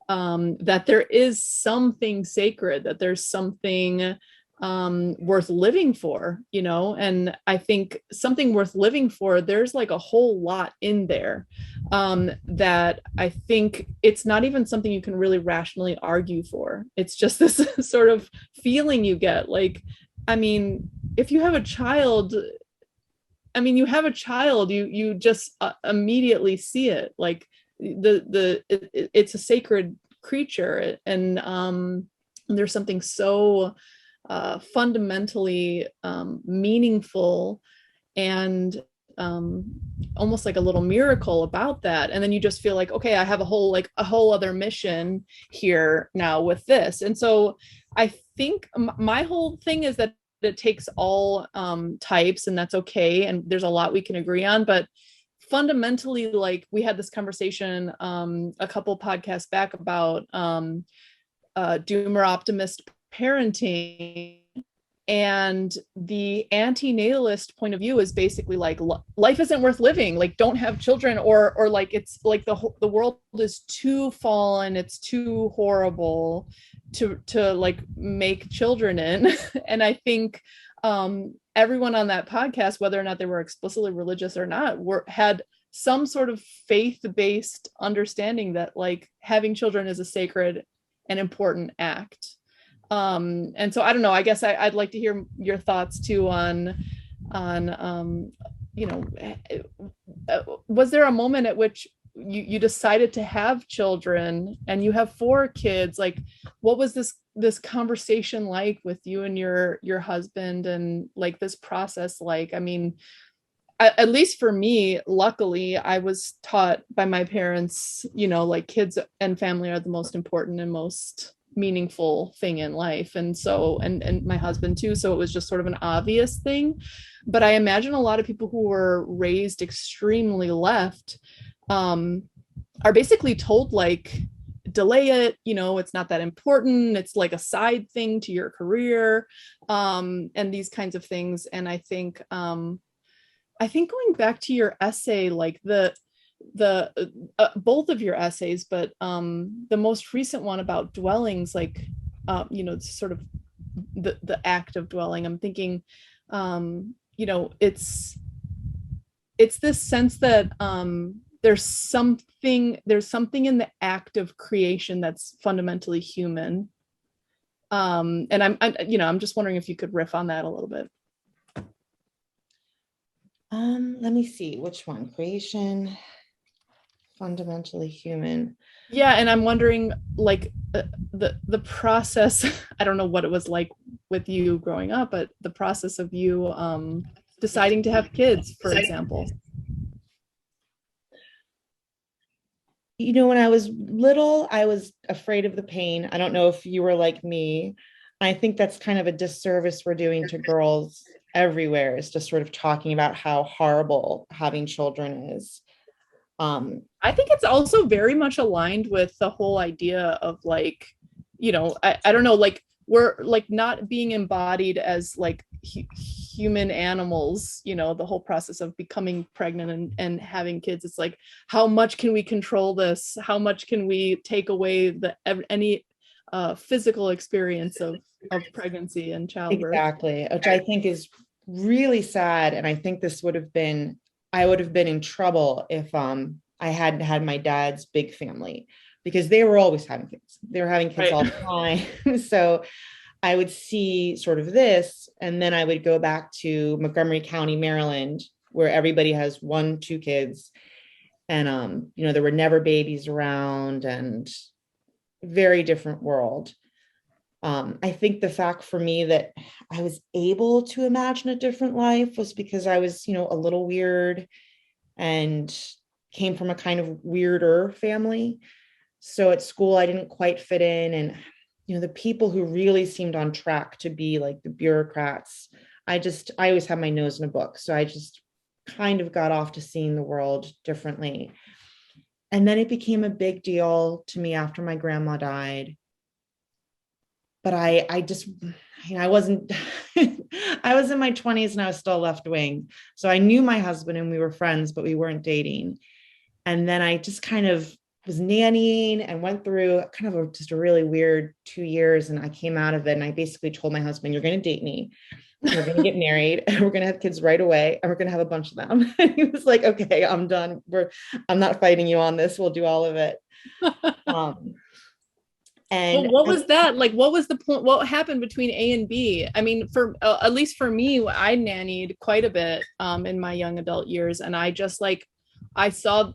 Speaker 1: that there is something sacred, that there's something worth living for, and I think something worth living for, there's like a whole lot in there, that I think it's not even something you can really rationally argue for. It's just this sort of feeling you get. Like, I mean, if you have a child, you just immediately see it, like it's a sacred creature, and there's something so fundamentally meaningful and almost like a little miracle about that. And then you just feel like, okay, I have a whole other mission here now with this. And so I think my whole thing is that it takes all types, and that's okay, and there's a lot we can agree on, but fundamentally, like, we had this conversation a couple podcasts back about Doomer optimist parenting, and the anti-natalist point of view is basically like, life isn't worth living, like, don't have children, or like, it's like the world is too fallen, it's too horrible to like make children in. And I think everyone on that podcast, whether or not they were explicitly religious or not, had some sort of faith-based understanding that like having children is a sacred and important act. And so I don't know, I guess I'd like to hear your thoughts too on was there a moment at which you decided to have children, and you have 4 kids? Like, what was this conversation like with you and your husband, and like this process like? I mean, at least for me, luckily, I was taught by my parents, like, kids and family are the most important and most meaningful thing in life. And so, and my husband too. So it was just sort of an obvious thing. But I imagine a lot of people who were raised extremely left are basically told, like, delay it, it's not that important, it's like a side thing to your career, and these kinds of things. And I think going back to your essay, like the both of your essays, but the most recent one about dwellings, like sort of the act of dwelling, I'm thinking it's this sense that there's something in the act of creation that's fundamentally human, and I'm just wondering if you could riff on that a little bit.
Speaker 2: Let me see, which one? Creation, fundamentally human.
Speaker 1: Yeah, and I'm wondering, like, the process. I don't know what it was like with you growing up, but the process of you deciding to have kids, for example.
Speaker 2: When I was little, I was afraid of the pain. I don't know if you were like me. I think that's kind of a disservice we're doing to girls everywhere, is just sort of talking about how horrible having children is.
Speaker 1: I think it's also very much aligned with the whole idea of, like, I don't know, like, we're like not being embodied as like human animals, the whole process of becoming pregnant and having kids. It's like, how much can we control this? How much can we take away any physical experience of pregnancy and childbirth?
Speaker 2: Exactly, which I think is really sad. And I think I would have been in trouble if I hadn't had my dad's big family, because they were always having kids. They were having kids right all the time. So I would see sort of this, and then I would go back to Montgomery County, Maryland, where everybody has 1-2 kids. And, there were never babies around, and very different world. I think the fact for me that I was able to imagine a different life was because I was, a little weird and came from a kind of weirder family. So at school, I didn't quite fit in. And the people who really seemed on track to be like the bureaucrats, I always had my nose in a book. So I just kind of got off to seeing the world differently. And then it became a big deal to me after my grandma died. But I just, I wasn't, I was in my 20s and I was still left wing. So I knew my husband and we were friends, but we weren't dating. And then I just kind of was nannying and went through kind of just a really weird 2 years. And I came out of it and I basically told my husband, you're going to date me. We're going to get married and we're going to have kids right away. And we're going to have a bunch of them. And he was like, okay, I'm done. I'm not fighting you on this. We'll do all of it.
Speaker 1: And well, what was that? Like, what was the point? What happened between A and B? I mean, for at least for me, I nannied quite a bit in my young adult years. And I just like, I saw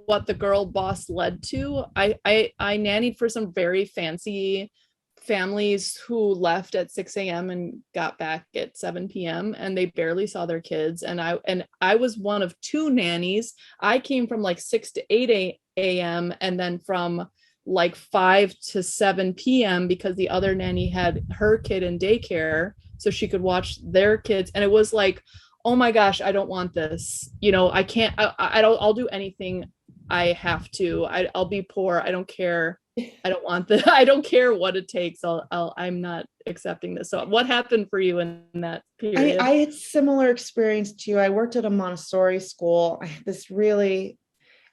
Speaker 1: what the girl boss led to. I nannied for some very fancy families who left at 6 a.m. and got back at 7 p.m. and they barely saw their kids. And I was one of two nannies. I came from like 6 to 8 a.m. and then from like 5 to 7 p.m. because the other nanny had her kid in daycare so she could watch their kids. And it was like, oh my gosh, I don't want this. I can't, I'll do anything I have to. I'll be poor. I don't care. I don't want this. I don't care what it takes. I'm not accepting this. So what happened for you in that period?
Speaker 2: I had similar experience to you. I worked at a Montessori school. It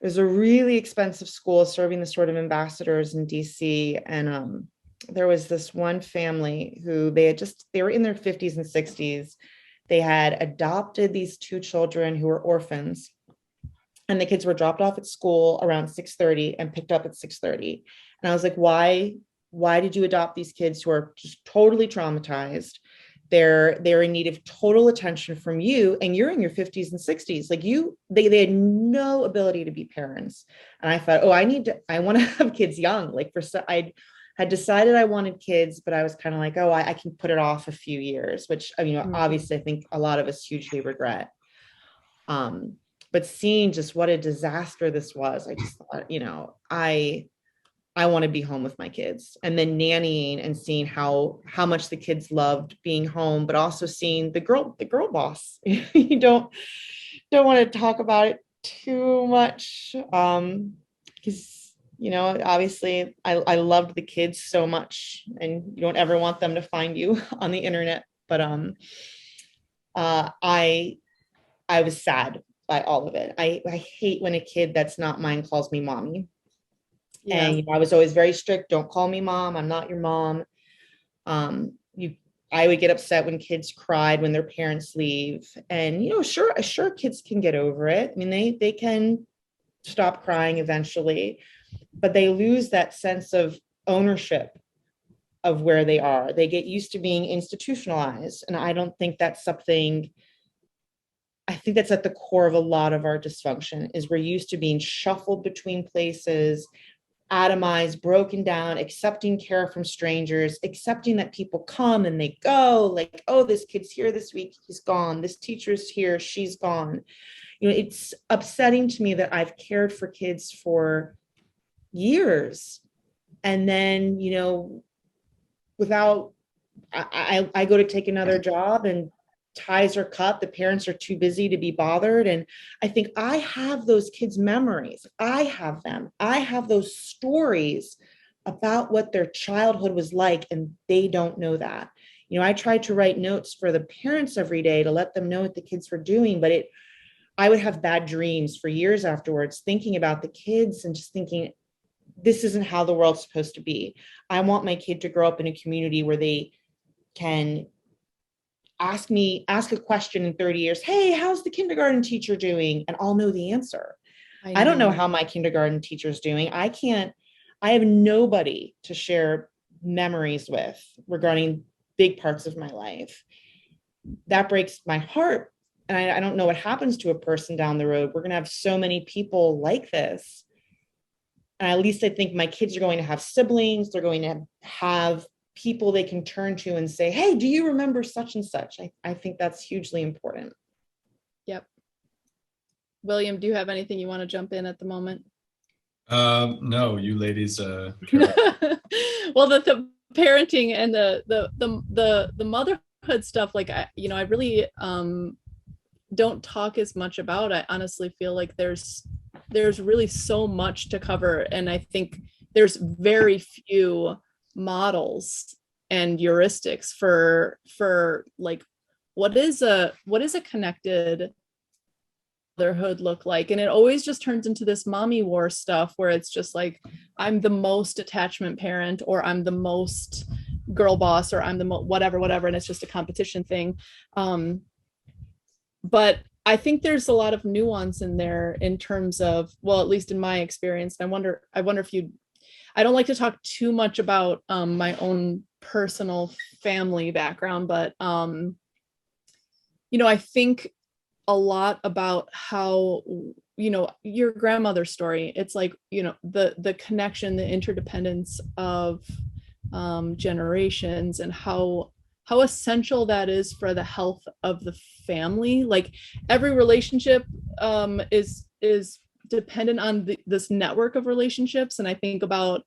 Speaker 2: was a really expensive school serving the sort of ambassadors in DC. And there was this one family who they were in their 50s and 60s. They had adopted these two children who were orphans. And the kids were dropped off at school around 6:30 and picked up at 6:30. And I was like, why did you adopt these kids who are just totally traumatized? They're in need of total attention from you, and you're in your 50s and 60s. Like they had no ability to be parents. And I thought, I want to have kids young. Like I had decided I wanted kids, but I was kind of like, I can put it off a few years, which obviously I think a lot of us hugely regret. But seeing just what a disaster this was, I just thought, I want to be home with my kids. And then nannying and seeing how much the kids loved being home, but also seeing the girl boss. You don't want to talk about it too much. Because, obviously I loved the kids so much and you don't ever want them to find you on the internet. But I was sad by all of it. I hate when a kid that's not mine calls me mommy. Yeah. And I was always very strict. Don't call me mom. I'm not your mom. I would get upset when kids cried when their parents leave. And sure, kids can get over it. I mean, they can stop crying eventually, but they lose that sense of ownership of where they are. They get used to being institutionalized, and I don't think that's something. I think that's at the core of a lot of our dysfunction. Is we're used to being shuffled between places, atomized, broken down, accepting care from strangers, accepting that people come and they go, like, oh, this kid's here this week, he's gone. This teacher's here, she's gone. It's upsetting to me that I've cared for kids for years. And then, without, I go to take another job and ties are cut, the parents are too busy to be bothered. And I think I have those kids' memories. I have them. I have those stories about what their childhood was like, and they don't know that. I tried to write notes for the parents every day to let them know what the kids were doing, but I would have bad dreams for years afterwards, thinking about the kids and just thinking, this isn't how the world's supposed to be. I want my kid to grow up in a community where they can ask a question in 30 years. Hey, how's the kindergarten teacher doing? And I'll know the answer. I don't know how my kindergarten teacher's doing. I have nobody to share memories with regarding big parts of my life. That breaks my heart. And I don't know what happens to a person down the road. We're going to have so many people like this. And at least I think my kids are going to have siblings. They're going to have people they can turn to and say, hey, do you remember such and such? I think that's hugely important.
Speaker 1: Yep. William, do you have anything you want to jump in at the moment?
Speaker 3: No, you ladies.
Speaker 1: Well, the parenting and the motherhood stuff, like I really don't talk as much about. I honestly feel like there's really so much to cover, and I think there's very few models and heuristics for like what is a connected motherhood look like. And it always just turns into this mommy war stuff where it's just like, I'm the most attachment parent, or I'm the most girl boss, or I'm the whatever, and it's just a competition thing. But I think there's a lot of nuance in there in terms of, well, at least in my experience. And I wonder if I don't like to talk too much about my own personal family background, but I think a lot about how, your grandmother's story. It's like, the connection, the interdependence of generations, and how essential that is for the health of the family. Like every relationship is dependent on this network of relationships. And I think about,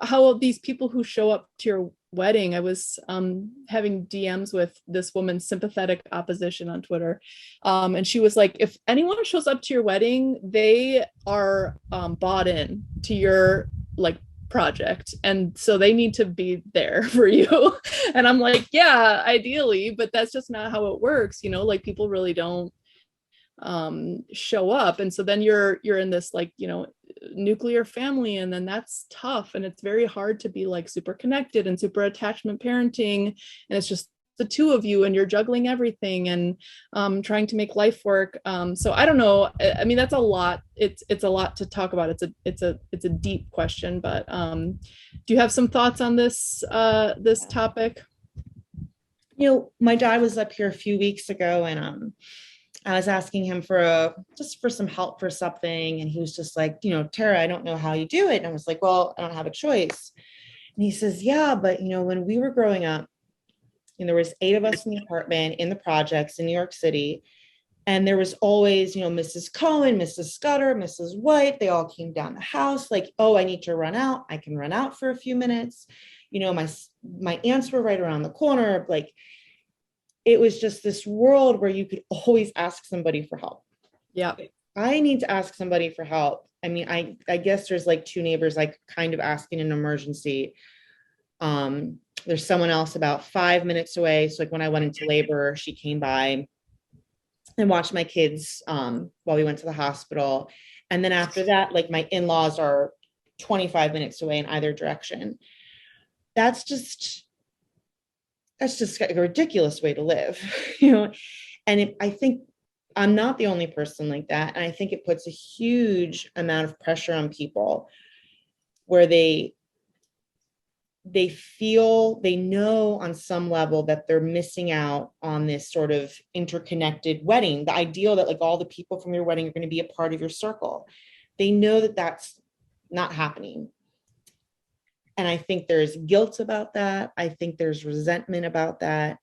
Speaker 1: how these people who show up to your wedding. I was having DMs with this woman's sympathetic opposition on Twitter. And she was like, if anyone shows up to your wedding, they are bought in to your like project. And so they need to be there for you. And I'm like, yeah, ideally, but that's just not how it works. Like people really don't show up. And so then you're in this like, nuclear family, and then that's tough, and it's very hard to be like super connected and super attachment parenting, and it's just the two of you, and you're juggling everything and trying to make life work. So I don't know, I mean, that's a lot. It's a lot to talk about. It's a deep question, but do you have some thoughts on this topic?
Speaker 2: My dad was up here a few weeks ago, and I was asking him for some help for something. And he was just like, Tara, I don't know how you do it. And I was like, well, I don't have a choice. And he says, yeah, but when we were growing up, there was 8 of us in the apartment in the projects in New York City. And there was always, Mrs. Cohen, Mrs. Scudder, Mrs. White. They all came down the house like, oh, I need to run out. I can run out for a few minutes. My aunts were right around the corner. Like, it was just this world where you could always ask somebody for help.
Speaker 1: Yeah.
Speaker 2: I need to ask somebody for help. I mean, I guess there's like 2 neighbors, like kind of asking an emergency. There's someone else about 5 minutes away. So like when I went into labor, she came by and watched my kids while we went to the hospital. And then after that, like my in-laws are 25 minutes away in either direction. That's just a ridiculous way to live, And I think I'm not the only person like that. And I think it puts a huge amount of pressure on people where they feel, they know on some level that they're missing out on this sort of interconnected wedding, the ideal that like all the people from your wedding are going to be a part of your circle. They know that that's not happening. And I think there's guilt about that. I think there's resentment about that.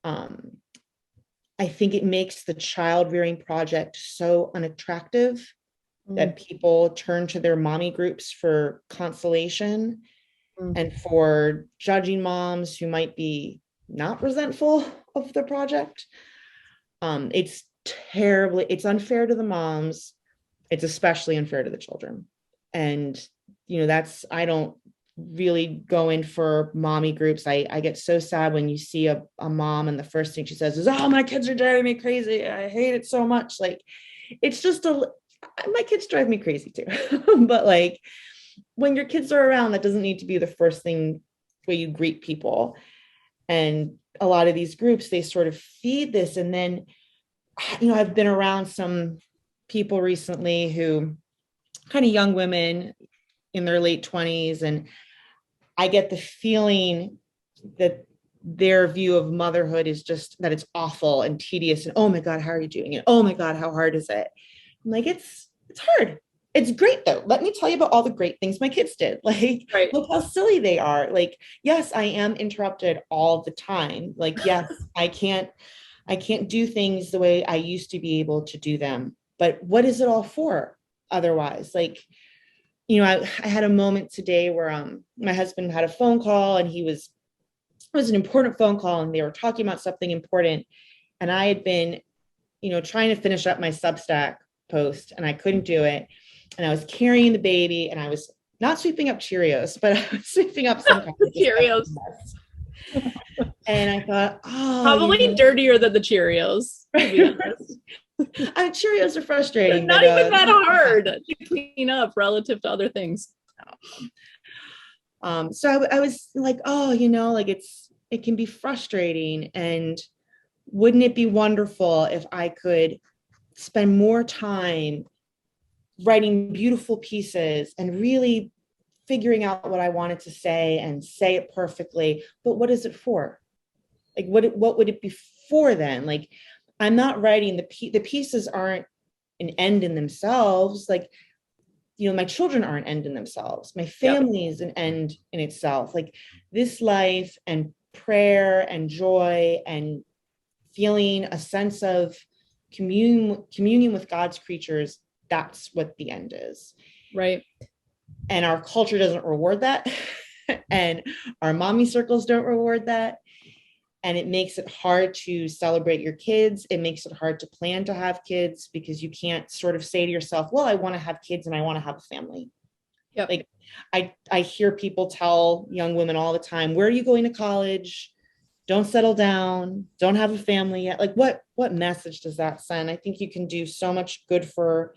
Speaker 2: I think it makes the child rearing project so unattractive that people turn to their mommy groups for consolation and for judging moms who might be not resentful of the project. It's unfair to the moms. It's especially unfair to the children. And I don't really go in for mommy groups. I get so sad when you see a mom and the first thing she says is, oh, my kids are driving me crazy. I hate it so much. Like, it's just my kids drive me crazy too. But like, when your kids are around, that doesn't need to be the first thing where you greet people. And a lot of these groups, they sort of feed this. And then, I've been around some people recently who kind of young women in their late 20s. And I get the feeling that their view of motherhood is just that it's awful and tedious. And, oh my God, how are you doing it? Oh my God, how hard is it? I'm like, it's hard. It's great though. Let me tell you about all the great things my kids did. Like, right. Look how silly they are. Like, yes, I am interrupted all the time. Like, yes, I can't do things the way I used to be able to do them. But what is it all for otherwise? Like, I had a moment today where my husband had a phone call, and it was an important phone call, and they were talking about something important. And I had been, trying to finish up my Substack post, and I couldn't do it. And I was carrying the baby, and I was not sweeping up Cheerios, but I was sweeping up some kind of
Speaker 1: Cheerios.
Speaker 2: And I thought,
Speaker 1: probably dirtier than the Cheerios.
Speaker 2: Cheerios are frustrating.
Speaker 1: They're not even that hard to clean up relative to other things.
Speaker 2: So I was like, it can be frustrating. And wouldn't it be wonderful if I could spend more time writing beautiful pieces and really figuring out what I wanted to say and say it perfectly? But what is it for? Like, what would it be for then? Like, I'm not writing the pieces aren't an end in themselves. Like, my children aren't end in themselves. My family is an end in itself. Like, this life and prayer and joy and feeling a sense of communion with God's creatures, that's what the end is.
Speaker 1: Right.
Speaker 2: And our culture doesn't reward that. And our mommy circles don't reward that. And it makes it hard to celebrate your kids. It makes it hard to plan to have kids, because you can't sort of say to yourself, well, I want to have kids and I want to have a family.
Speaker 1: Yep.
Speaker 2: Like, I hear people tell young women all the time, where are you going to college? Don't settle down. Don't have a family yet. Like, what message does that send? I think you can do so much good for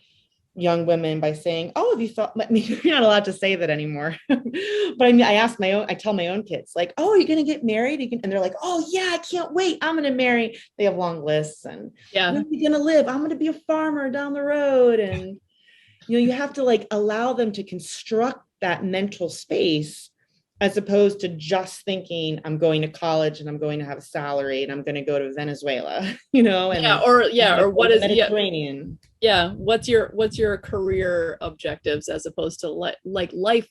Speaker 2: young women by saying, oh, have you thought, you're not allowed to say that anymore. But I tell my own kids, like, oh, you're going to get married? And they're like, oh yeah, I can't wait. I'm going to marry. They have long lists. And where are you going to live? I'm going to be a farmer down the road. And, you have to like allow them to construct that mental space, as opposed to just thinking, I'm going to college and I'm going to have a salary and I'm going to go to Venezuela, and
Speaker 1: or what is
Speaker 2: Mediterranean.
Speaker 1: What's your career objectives, as opposed to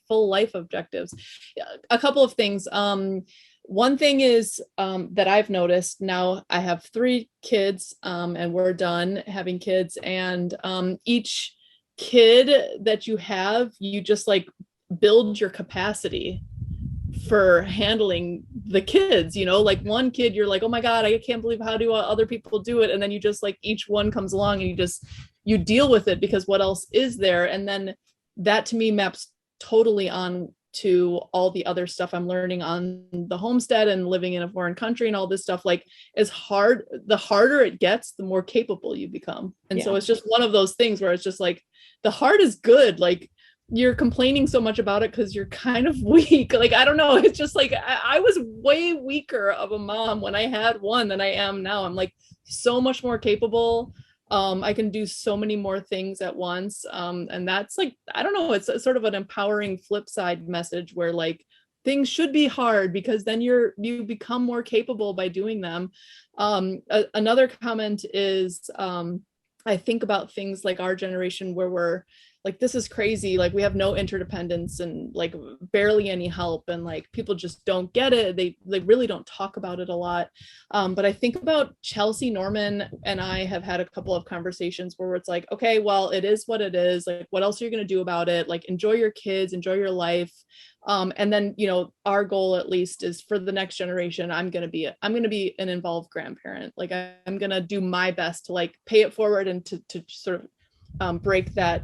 Speaker 1: full life objectives? A couple of things. One thing is that I've noticed now. I have 3 kids, and we're done having kids, and each kid that you have, you just like build your capacity for handling the kids. Like, one kid, you're like, oh my God, I can't believe how do other people do it, and then you just like, each one comes along and you deal with it, because what else is there? And then that to me maps totally on to all the other stuff I'm learning on the homestead and living in a foreign country and all this stuff. Like, the harder it gets, the more capable you become. And so it's just one of those things where it's just like, the hard is good. Like, you're complaining so much about it because you're kind of weak. Like, I don't know. It's just like, I was way weaker of a mom when I had one than I am now. I'm like so much more capable. I can do so many more things at once. And that's like, I don't know, it's sort of an empowering flip side message where like, things should be hard, because then you become more capable by doing them. Another comment is, I think about things like our generation where we're like, this is crazy. Like, we have no interdependence and like barely any help, and like people just don't get it. They really don't talk about it a lot. But I think about Chelsea Norman and I have had a couple of conversations where it's like, okay, well, it is what it is. Like, what else are you going to do about it? Like, enjoy your kids, enjoy your life. And then, our goal at least is for the next generation, I'm going to be an involved grandparent. Like, I'm going to do my best to like pay it forward and to sort of break that,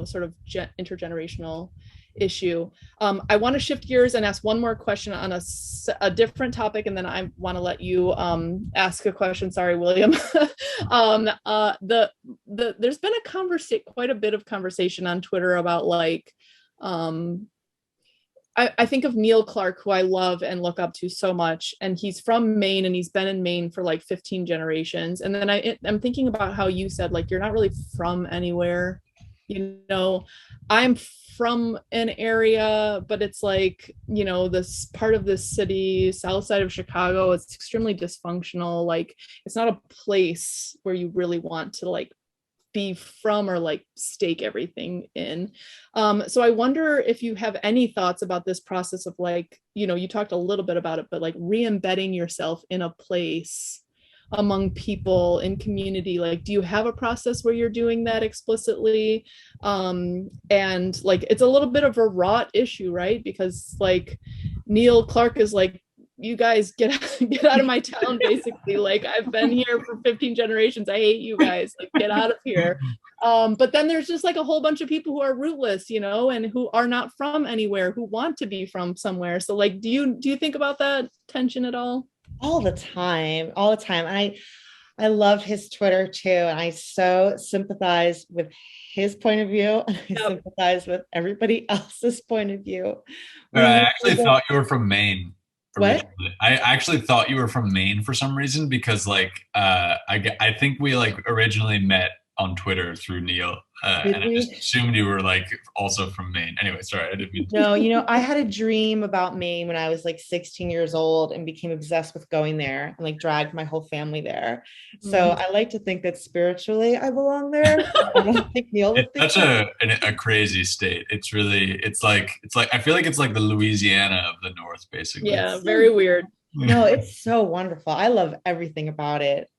Speaker 1: sort of intergenerational issue. I want to shift gears and ask one more question on a different topic, and then I want to let you ask a question. Sorry, William. There's been quite a bit of conversation on Twitter about like, I think of Neil Clark, who I love and look up to so much, and he's from Maine, and he's been in Maine for like 15 generations. And then I'm thinking about how you said like, you're not really from anywhere. I'm from an area, but it's like, this part of this city, south side of Chicago, it's extremely dysfunctional. Like, it's not a place where you really want to like be from or like stake everything in. So I wonder if you have any thoughts about this process of like, you talked a little bit about it, but like re-embedding yourself in a place among people in community? Like, do you have a process where you're doing that explicitly? And like, it's a little bit of a wrought issue, right? Because like Neil Clark is like, you guys get out of my town, basically. Like, I've been here for 15 generations. I hate you guys. Like, get out of here. But then there's just like a whole bunch of people who are rootless, you know, and who are not from anywhere, who want to be from somewhere. So like, do you think about that tension at all?
Speaker 2: All the time. And I love his Twitter too. And I so sympathize with his point of view. And I sympathize with everybody else's point of view.
Speaker 3: I actually thought you were from Maine.
Speaker 2: What?
Speaker 3: I actually thought you were from Maine for some reason, because like I think we like originally met on Twitter through Neil, and I just assumed you were like also from Maine. Anyway, sorry, I didn't mean to.
Speaker 2: No, you know, I had a dream about Maine when I was like 16 years old and became obsessed with going there and like dragged my whole family there. So I like to think that spiritually I belong there. I don't think Neil would think
Speaker 3: such a crazy state. It's really, it's like I feel like it's like the Louisiana of the North, basically.
Speaker 1: Yeah, very weird.
Speaker 2: No, it's so wonderful. I love everything about it.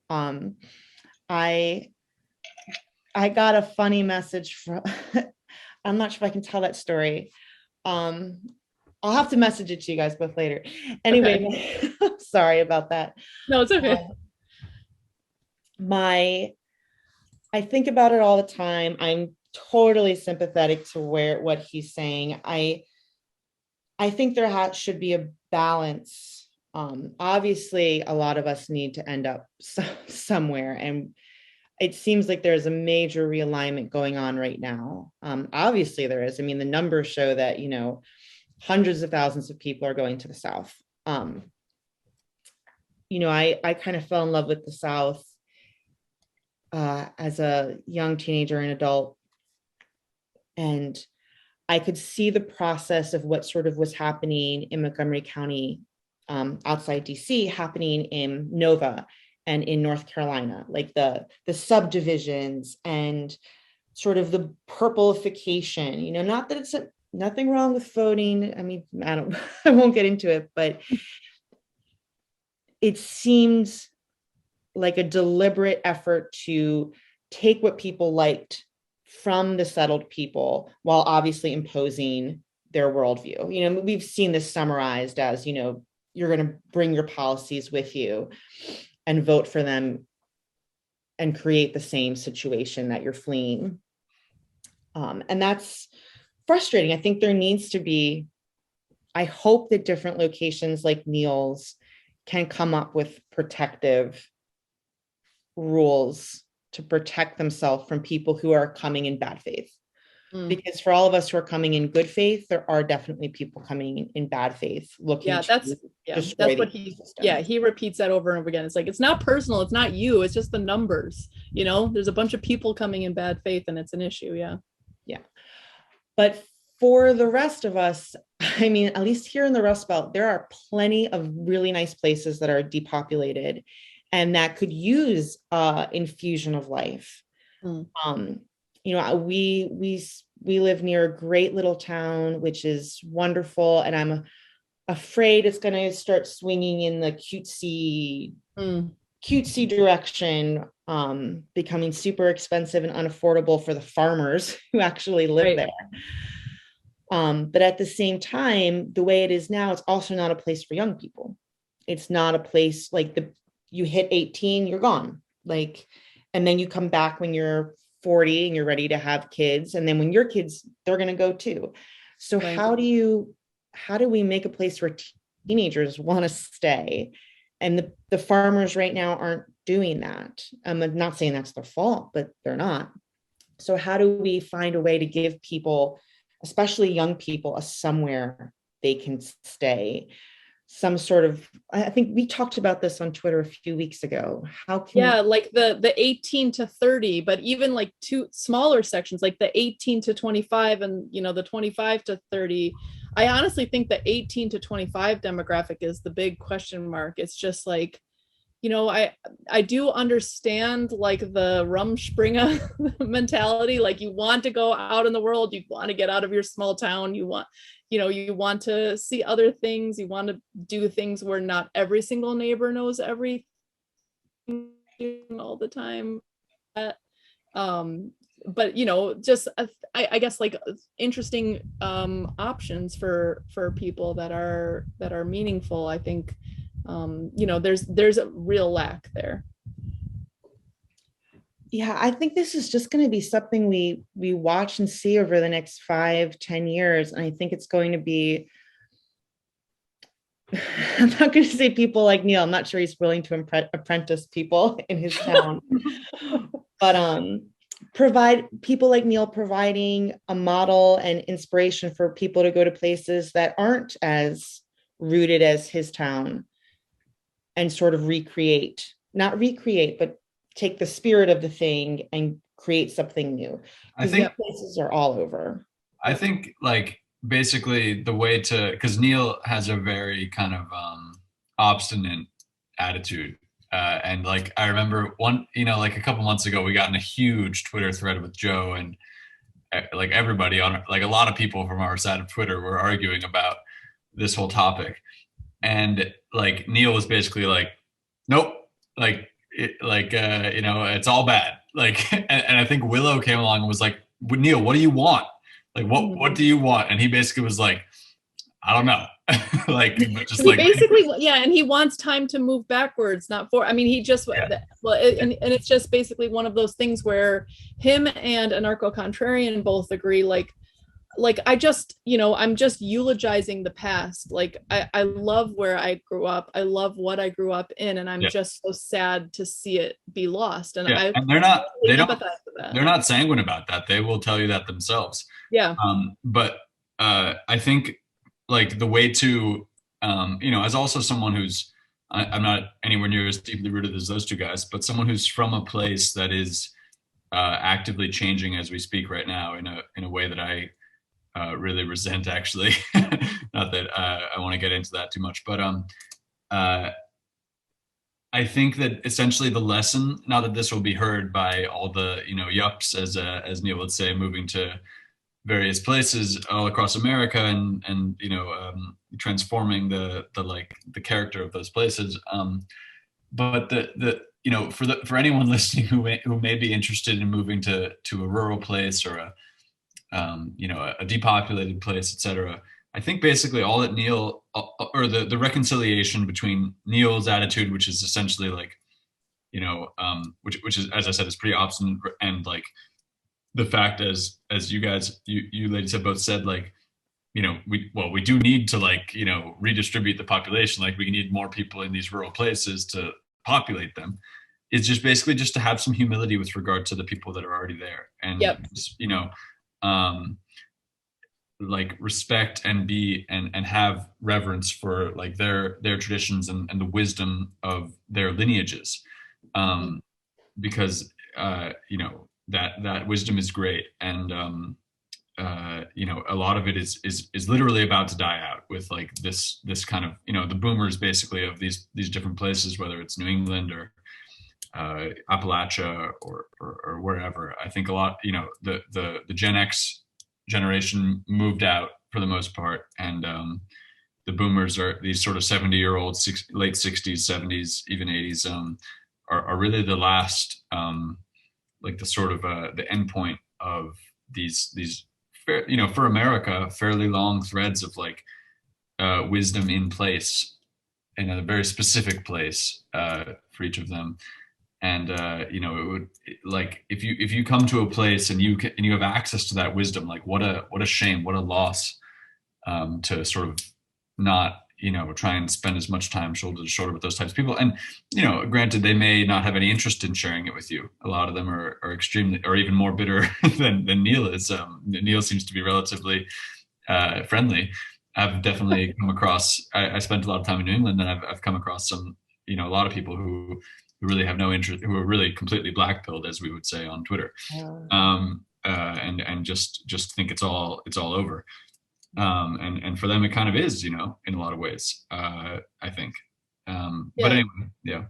Speaker 2: I got a funny message from, I'm not sure if I can tell that story. I'll have to message it to you guys both later. Anyway, okay. Sorry about that.
Speaker 1: No, it's okay.
Speaker 2: I think about it all the time. I'm totally sympathetic to what he's saying. I think there should be a balance. Obviously, a lot of us need to end up somewhere, and it seems like there's a major realignment going on right now. Obviously there is. I mean, the numbers show that, you know, hundreds of thousands of people are going to the South. You know, I kind of fell in love with the South as a young teenager and adult. And I could see the process of what sort of was happening in Montgomery County, outside DC, happening in Nova and in North Carolina, like the subdivisions and sort of the purplification, you know, not that it's nothing wrong with voting. I mean, I won't get into it, but it seems like a deliberate effort to take what people liked from the settled people while obviously imposing their worldview. You know, we've seen this summarized as, you know, you're going to bring your policies with you and vote for them and create the same situation that you're fleeing. And that's frustrating. I think there needs to be, I hope that different locations like Neil's can come up with protective rules to protect themselves from people who are coming in bad faith. Because for all of us who are coming in good faith, there are definitely people coming in bad faith looking
Speaker 1: that's what he repeats that over and over again. It's like, it's not personal, it's not you, it's just the numbers, you know, there's a bunch of people coming in bad faith and it's an issue. Yeah
Speaker 2: But for the rest of us, I mean, at least here in the Rust Belt, there are plenty of really nice places that are depopulated and that could use infusion of life. You know, we live near a great little town, which is wonderful. And I'm afraid it's going to start swinging in the cutesy direction, becoming super expensive and unaffordable for the farmers who actually live there. But at the same time, the way it is now, it's also not a place for young people. It's not a place like you hit 18, you're gone. Like, and then you come back when you're 40 and you're ready to have kids. And then when your kids, they're going to go too. So how do we make a place where teenagers want to stay? And the farmers right now aren't doing that. I'm not saying that's their fault, but they're not. So how do we find a way to give people, especially young people, a somewhere they can stay? Some sort of, I think we talked about this on Twitter a few weeks ago. How can
Speaker 1: like the 18 to 30, but even like two smaller sections, like the 18 to 25 and, you know, the 25 to 30. I honestly think the 18 to 25 demographic is the big question mark. It's just like, you know, I do understand like the Rumspringa mentality. Like, you want to go out in the world, you want to get out of your small town, you want to see other things, you want to do things where not every single neighbor knows everything. all the time. But just I guess like interesting options for people that are meaningful. I think there's a real lack there.
Speaker 2: Yeah, I think this is just going to be something we watch and see over the next 5-10 years. And I think it's going to be, I'm not going to say people like Neil. I'm not sure he's willing to apprentice people in his town. But provide people like Neil providing a model and inspiration for people to go to places that aren't as rooted as his town and sort of not recreate, but take the spirit of the thing and create something new.
Speaker 3: I think
Speaker 2: places are all over.
Speaker 3: I think like basically the way to, because Neil has a very kind of obstinate attitude. And like, I remember like a couple months ago, we got in a huge Twitter thread with Joe, and like everybody on, like a lot of people from our side of Twitter were arguing about this whole topic. And like Neil was basically like, nope, it's all bad. Like, and I think Willow came along and was like, Neil, what do you want? Like, what do you want? And he basically was like, I don't know. Like, just
Speaker 1: he
Speaker 3: like
Speaker 1: basically, yeah. And he wants time to move backwards, not forward. I mean, he just, and it's just basically one of those things where him and anarcho-contrarian both agree, like I just, I'm just eulogizing the past. Like I love where I grew up. I love what I grew up in, and I'm just so sad to see it be lost. And
Speaker 3: and they're not sanguine about that. They will tell you that themselves.
Speaker 1: Yeah.
Speaker 3: But I think like the way to, as also someone who's, I'm not anywhere near as deeply rooted as those two guys, but someone who's from a place that is actively changing as we speak right now in a way that I really resent, actually. Not that I want to get into that too much, but I think that essentially the lesson, now that this will be heard by all the yups, as Neil would say, moving to various places all across America and transforming the character of those places. But for anyone listening who may be interested in moving to a rural place or a depopulated place, etc. I think basically all that Neil, or the reconciliation between Neil's attitude, which is essentially like, which is, as I said, is pretty obstinate, and like the fact as you guys, you ladies have both said, like, we do need to redistribute the population. Like we need more people in these rural places to populate them. It's just basically just to have some humility with regard to the people that are already there, and like respect and have reverence for like their traditions and the wisdom of their lineages, because that wisdom is great, and a lot of it is literally about to die out with like this kind of the boomers basically of these different places, whether it's New England or Appalachia or wherever. I think a lot, the Gen X generation moved out for the most part, and the boomers are these sort of 70-year-olds, late 60s, 70s, even 80s, are really the last, like the sort of the end point of these for America, fairly long threads of like wisdom in place, in a very specific place for each of them. And it would, like, if you come to a place and you have access to that wisdom, like what a shame, what a loss, to sort of not try and spend as much time shoulder to shoulder with those types of people. And granted, they may not have any interest in sharing it with you. A lot of them are extremely, or even more bitter than Neil is. Neil seems to be relatively friendly. I've definitely come across. I spent a lot of time in New England, and I've come across some a lot of people who really have no interest, who are really completely black-pilled, as we would say on Twitter, and just think it's all over, and for them it kind of is, in a lot of ways, I think. But anyway,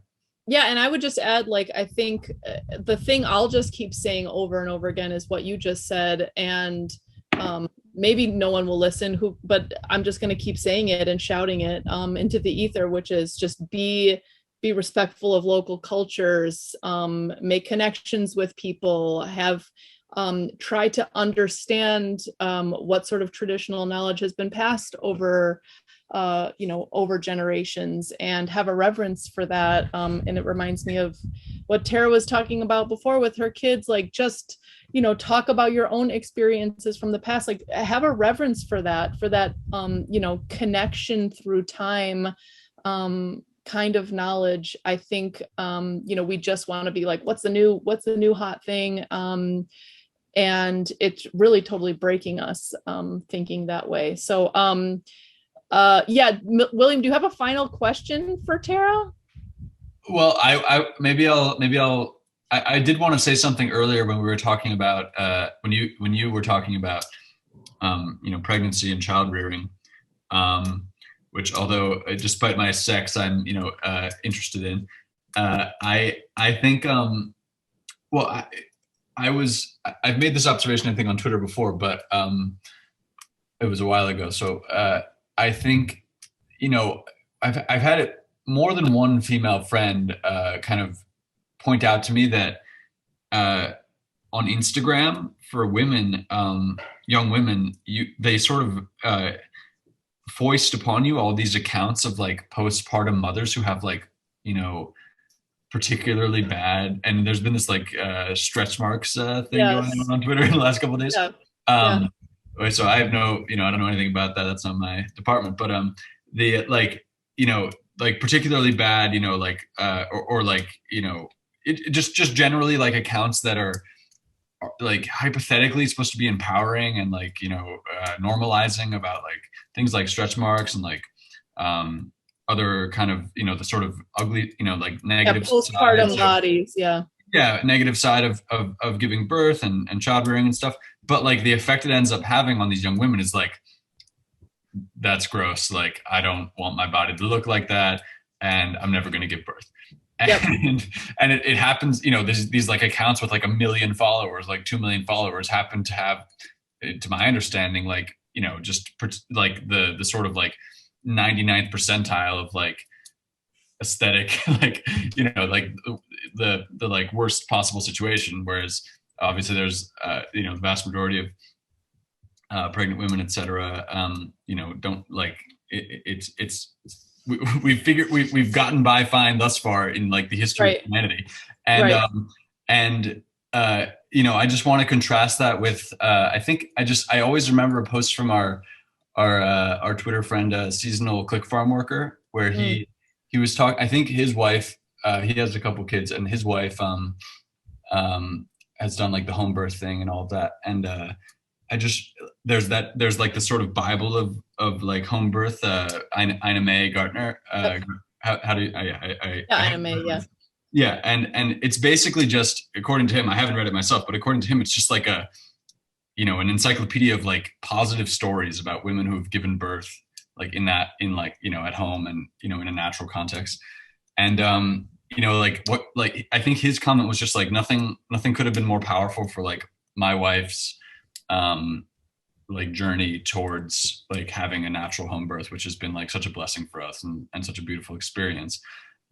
Speaker 1: yeah, and I would just add, like, I think the thing I'll just keep saying over and over again is what you just said, and maybe no one will listen, but I'm just going to keep saying it and shouting it into the ether, which is just be be respectful of local cultures, make connections with people, have try to understand what sort of traditional knowledge has been passed over over generations, and have a reverence for that. And it reminds me of what Tara was talking about before with her kids, like just, talk about your own experiences from the past, like have a reverence for that, connection through time, kind of knowledge. I think, we just want to be like, what's the new hot thing? And it's really totally breaking us, thinking that way. So, William, do you have a final question for Tara?
Speaker 3: Well, I did want to say something earlier when we were talking about when you were talking about pregnancy and child rearing, which, although despite my sex, I'm interested in. I think I've made this observation, I think, on Twitter before, but it was a while ago. So I think I've had it more than one female friend kind of point out to me that on Instagram for women, young women, they sort of foist upon you all these accounts of like postpartum mothers who have like, particularly bad, and there's been this like stretch marks thing going on Twitter in the last couple of days. So I have no, I don't know anything about that. That's not my department, but the like particularly bad, it just generally like accounts that are like hypothetically supposed to be empowering and like, normalizing about like things like stretch marks and like other kind of, the sort of ugly, like negative
Speaker 1: postpartum bodies.
Speaker 3: Negative side of giving birth and child rearing and stuff. But like the effect it ends up having on these young women is like, that's gross. Like, I don't want my body to look like that, and I'm never going to give birth. And it happens, there's these like accounts with like 1 million followers, like 2 million followers happen to have, to my understanding, like, just like the sort of like 99th percentile of like aesthetic, like, like the like worst possible situation. Whereas obviously there's, the vast majority of pregnant women, etc. Don't like we've gotten by fine thus far in like the history of humanity, and I just want to contrast that with I always remember a post from our Twitter friend, seasonal click farm worker, where he was talking. I think his wife, he has a couple kids, and his wife has done like the home birth thing and all of that, and there's like the sort of Bible of like home birth, Ina May Gartner. How do you,
Speaker 1: Ina May,
Speaker 3: and it's basically just, according to him, I haven't read it myself, but according to him, it's just like an encyclopedia of like positive stories about women who have given birth, like at home and in a natural context. And I think his comment was just like nothing could have been more powerful for like my wife's like journey towards like having a natural home birth, which has been like such a blessing for us and such a beautiful experience.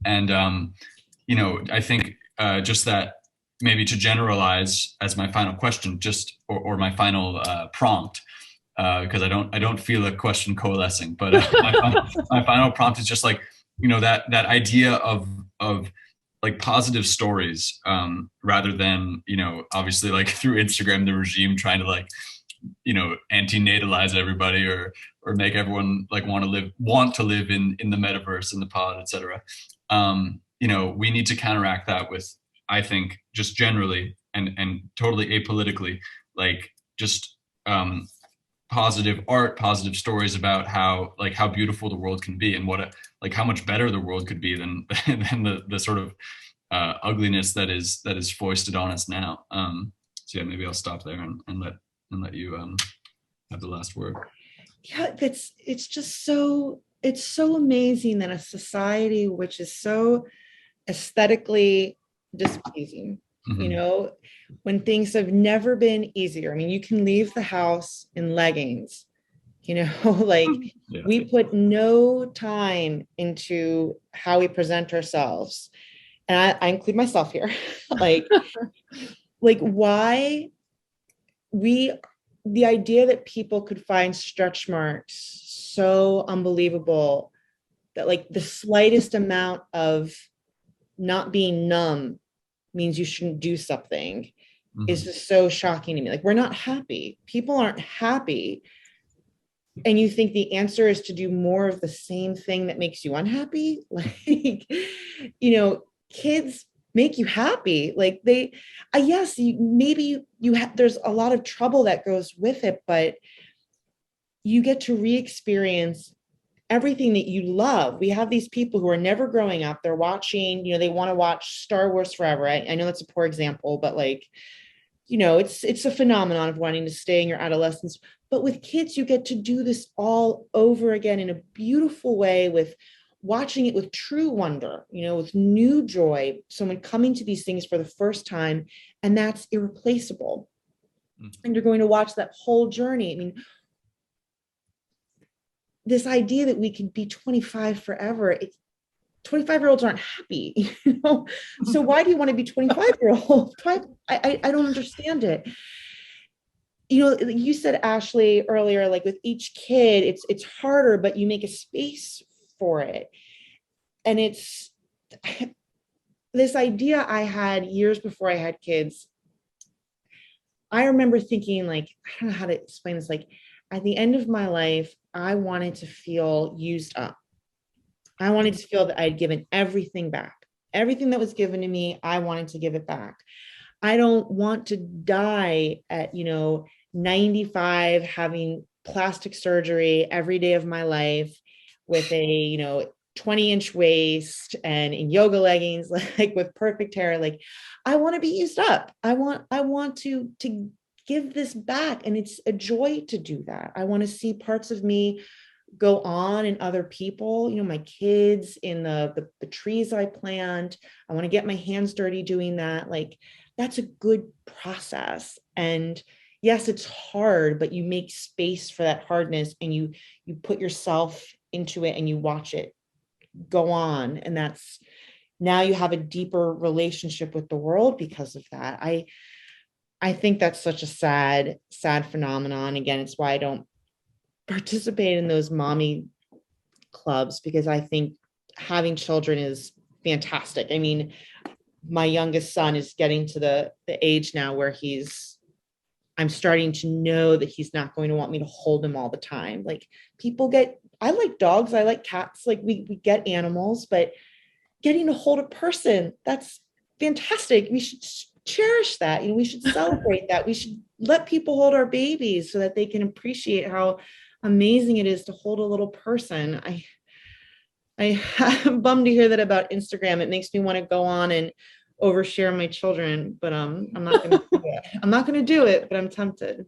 Speaker 3: And I think just that, maybe to generalize as my final question, just or my final prompt, because I don't feel a question coalescing, but my final prompt is just like, that idea of like positive stories, rather than, obviously like through Instagram, the regime trying to like, anti-natalize everybody or make everyone like want to live in the metaverse, in the pod, etc. We need to counteract that with, I think, just generally and totally apolitically, like just positive art, positive stories about how beautiful the world can be, and how much better the world could be than the sort of ugliness that is foisted on us now. So yeah, maybe I'll stop there and let you have the last word.
Speaker 2: Yeah, it's just so amazing that a society which is so aesthetically displeasing, when things have never been easier. I mean, you can leave the house in leggings like
Speaker 3: Yeah.
Speaker 2: we put no time into how we present ourselves. And I include myself here. like why we the idea that people could find stretch marks so unbelievable that like the slightest amount of not being numb means you shouldn't do something is just so shocking to me. Like, we're not happy. People aren't happy. And you think the answer is to do more of the same thing that makes you unhappy? Like, kids make you happy. Like yes, maybe there's a lot of trouble that goes with it, but you get to re-experience everything that you love. We have these people who are never growing up. They're watching, they want to watch Star Wars forever. I know that's a poor example, but like, it's a phenomenon of wanting to stay in your adolescence. But with kids, you get to do this all over again in a beautiful way, with watching it with true wonder, with new joy. Someone coming to these things for the first time, and that's irreplaceable. And you're going to watch that whole journey. I mean, this idea that we can be 25 forever, 25-year-olds aren't happy, So why do you want to be 25-year-old? I don't understand it. You said, Ashley, earlier, like with each kid, it's harder, but you make a space for it. And it's this idea I had years before I had kids. I remember thinking, like, I don't know how to explain this. Like, at the end of my life, I wanted to feel used up. I wanted to feel that I had given everything back. Everything that was given to me, I wanted to give it back. I don't want to die at, 95, having plastic surgery every day of my life with a, 20-inch waist and in yoga leggings, like with perfect hair. Like, I want to be used up. I want to give this back. And it's a joy to do that. I want to see parts of me go on in other people, my kids, in the trees I plant. I want to get my hands dirty doing that. Like, that's a good process. And yes, it's hard, but you make space for that hardness, and you put yourself into it, and you watch it go on. And that's, now you have a deeper relationship with the world because of that. I think that's such a sad phenomenon. Again, it's why I don't participate in those mommy clubs, because I think having children is fantastic. I mean, my youngest son is getting to the age now where I'm starting to know that he's not going to want me to hold him all the time. Like, I like dogs, I like cats, like we get animals, but getting to hold a person, that's fantastic. We should cherish that. We should celebrate that. We should let people hold our babies so that they can appreciate how amazing it is to hold a little person. I'm bummed to hear that about Instagram. It makes me want to go on and overshare my children, but I'm not going to do it. I'm not going to do it, but I'm tempted.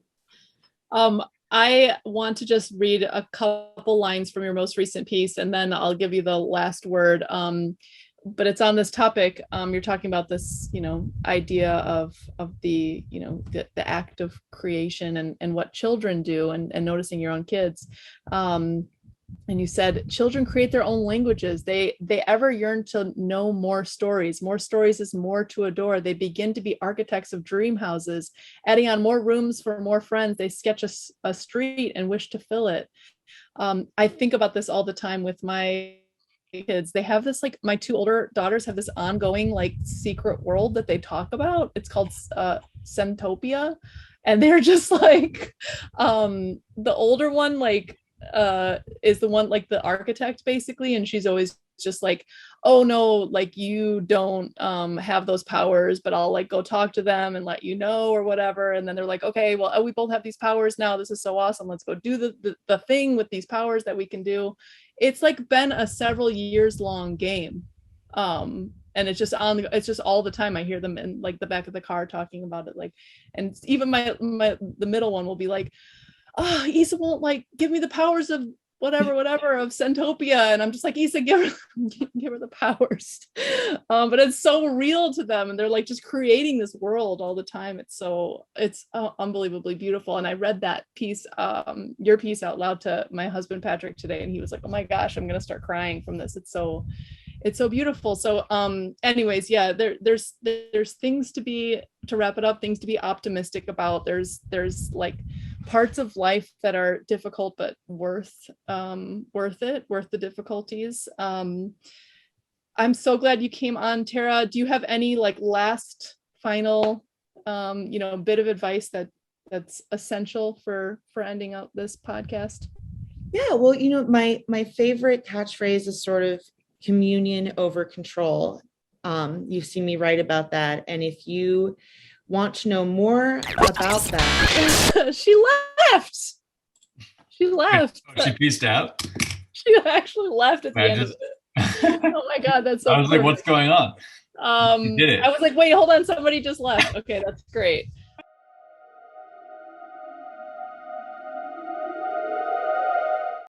Speaker 1: I want to just read a couple lines from your most recent piece, and then I'll give you the last word. But it's on this topic. You're talking about this, idea of the, the act of creation and what children do, and noticing your own kids. And you said children create their own languages. They ever yearn to know more stories. More stories is more to adore. They begin to be architects of dream houses, adding on more rooms for more friends. They sketch a street and wish to fill it. I think about this all the time with my kids. They have this, like, my two older daughters have this ongoing, like, secret world that they talk about. It's called Centopia. And they're just like, the older one, like, is the one, like, the architect basically, and she's always just like, oh no, like, you don't have those powers, but I'll, like, go talk to them and let you know, or whatever. And then they're like, okay, well, we both have these powers now, this is so awesome, let's go do the thing with these powers that we can do. It's like been a several years long game, and it's just all the time. I hear them in, like, the back of the car talking about it, like, and even the middle one will be like, oh, Issa won't, like, give me the powers of whatever of Centopia, and I'm just like, Issa, give her the powers. But it's so real to them, and they're like just creating this world all the time. It's unbelievably beautiful. And I read that piece, your piece, out loud to my husband Patrick today, and he was like, oh my gosh, I'm gonna start crying from this. It's so beautiful. So anyways, yeah, there's things to wrap it up, things to be optimistic about. There's like parts of life that are difficult but worth the difficulties. I'm so glad you came on, Tara. Do you have any like last final bit of advice that's essential for ending out this podcast?
Speaker 2: Yeah, well, my favorite catchphrase is sort of communion over control. You've seen me write about that, and if you want to know more about that,
Speaker 1: she left.
Speaker 3: She peaced out.
Speaker 1: She actually left at the end of it. Oh my God, that's so
Speaker 3: I was perfect. Like, what's going on?
Speaker 1: I was like, wait, hold on, somebody just left. Okay, that's great.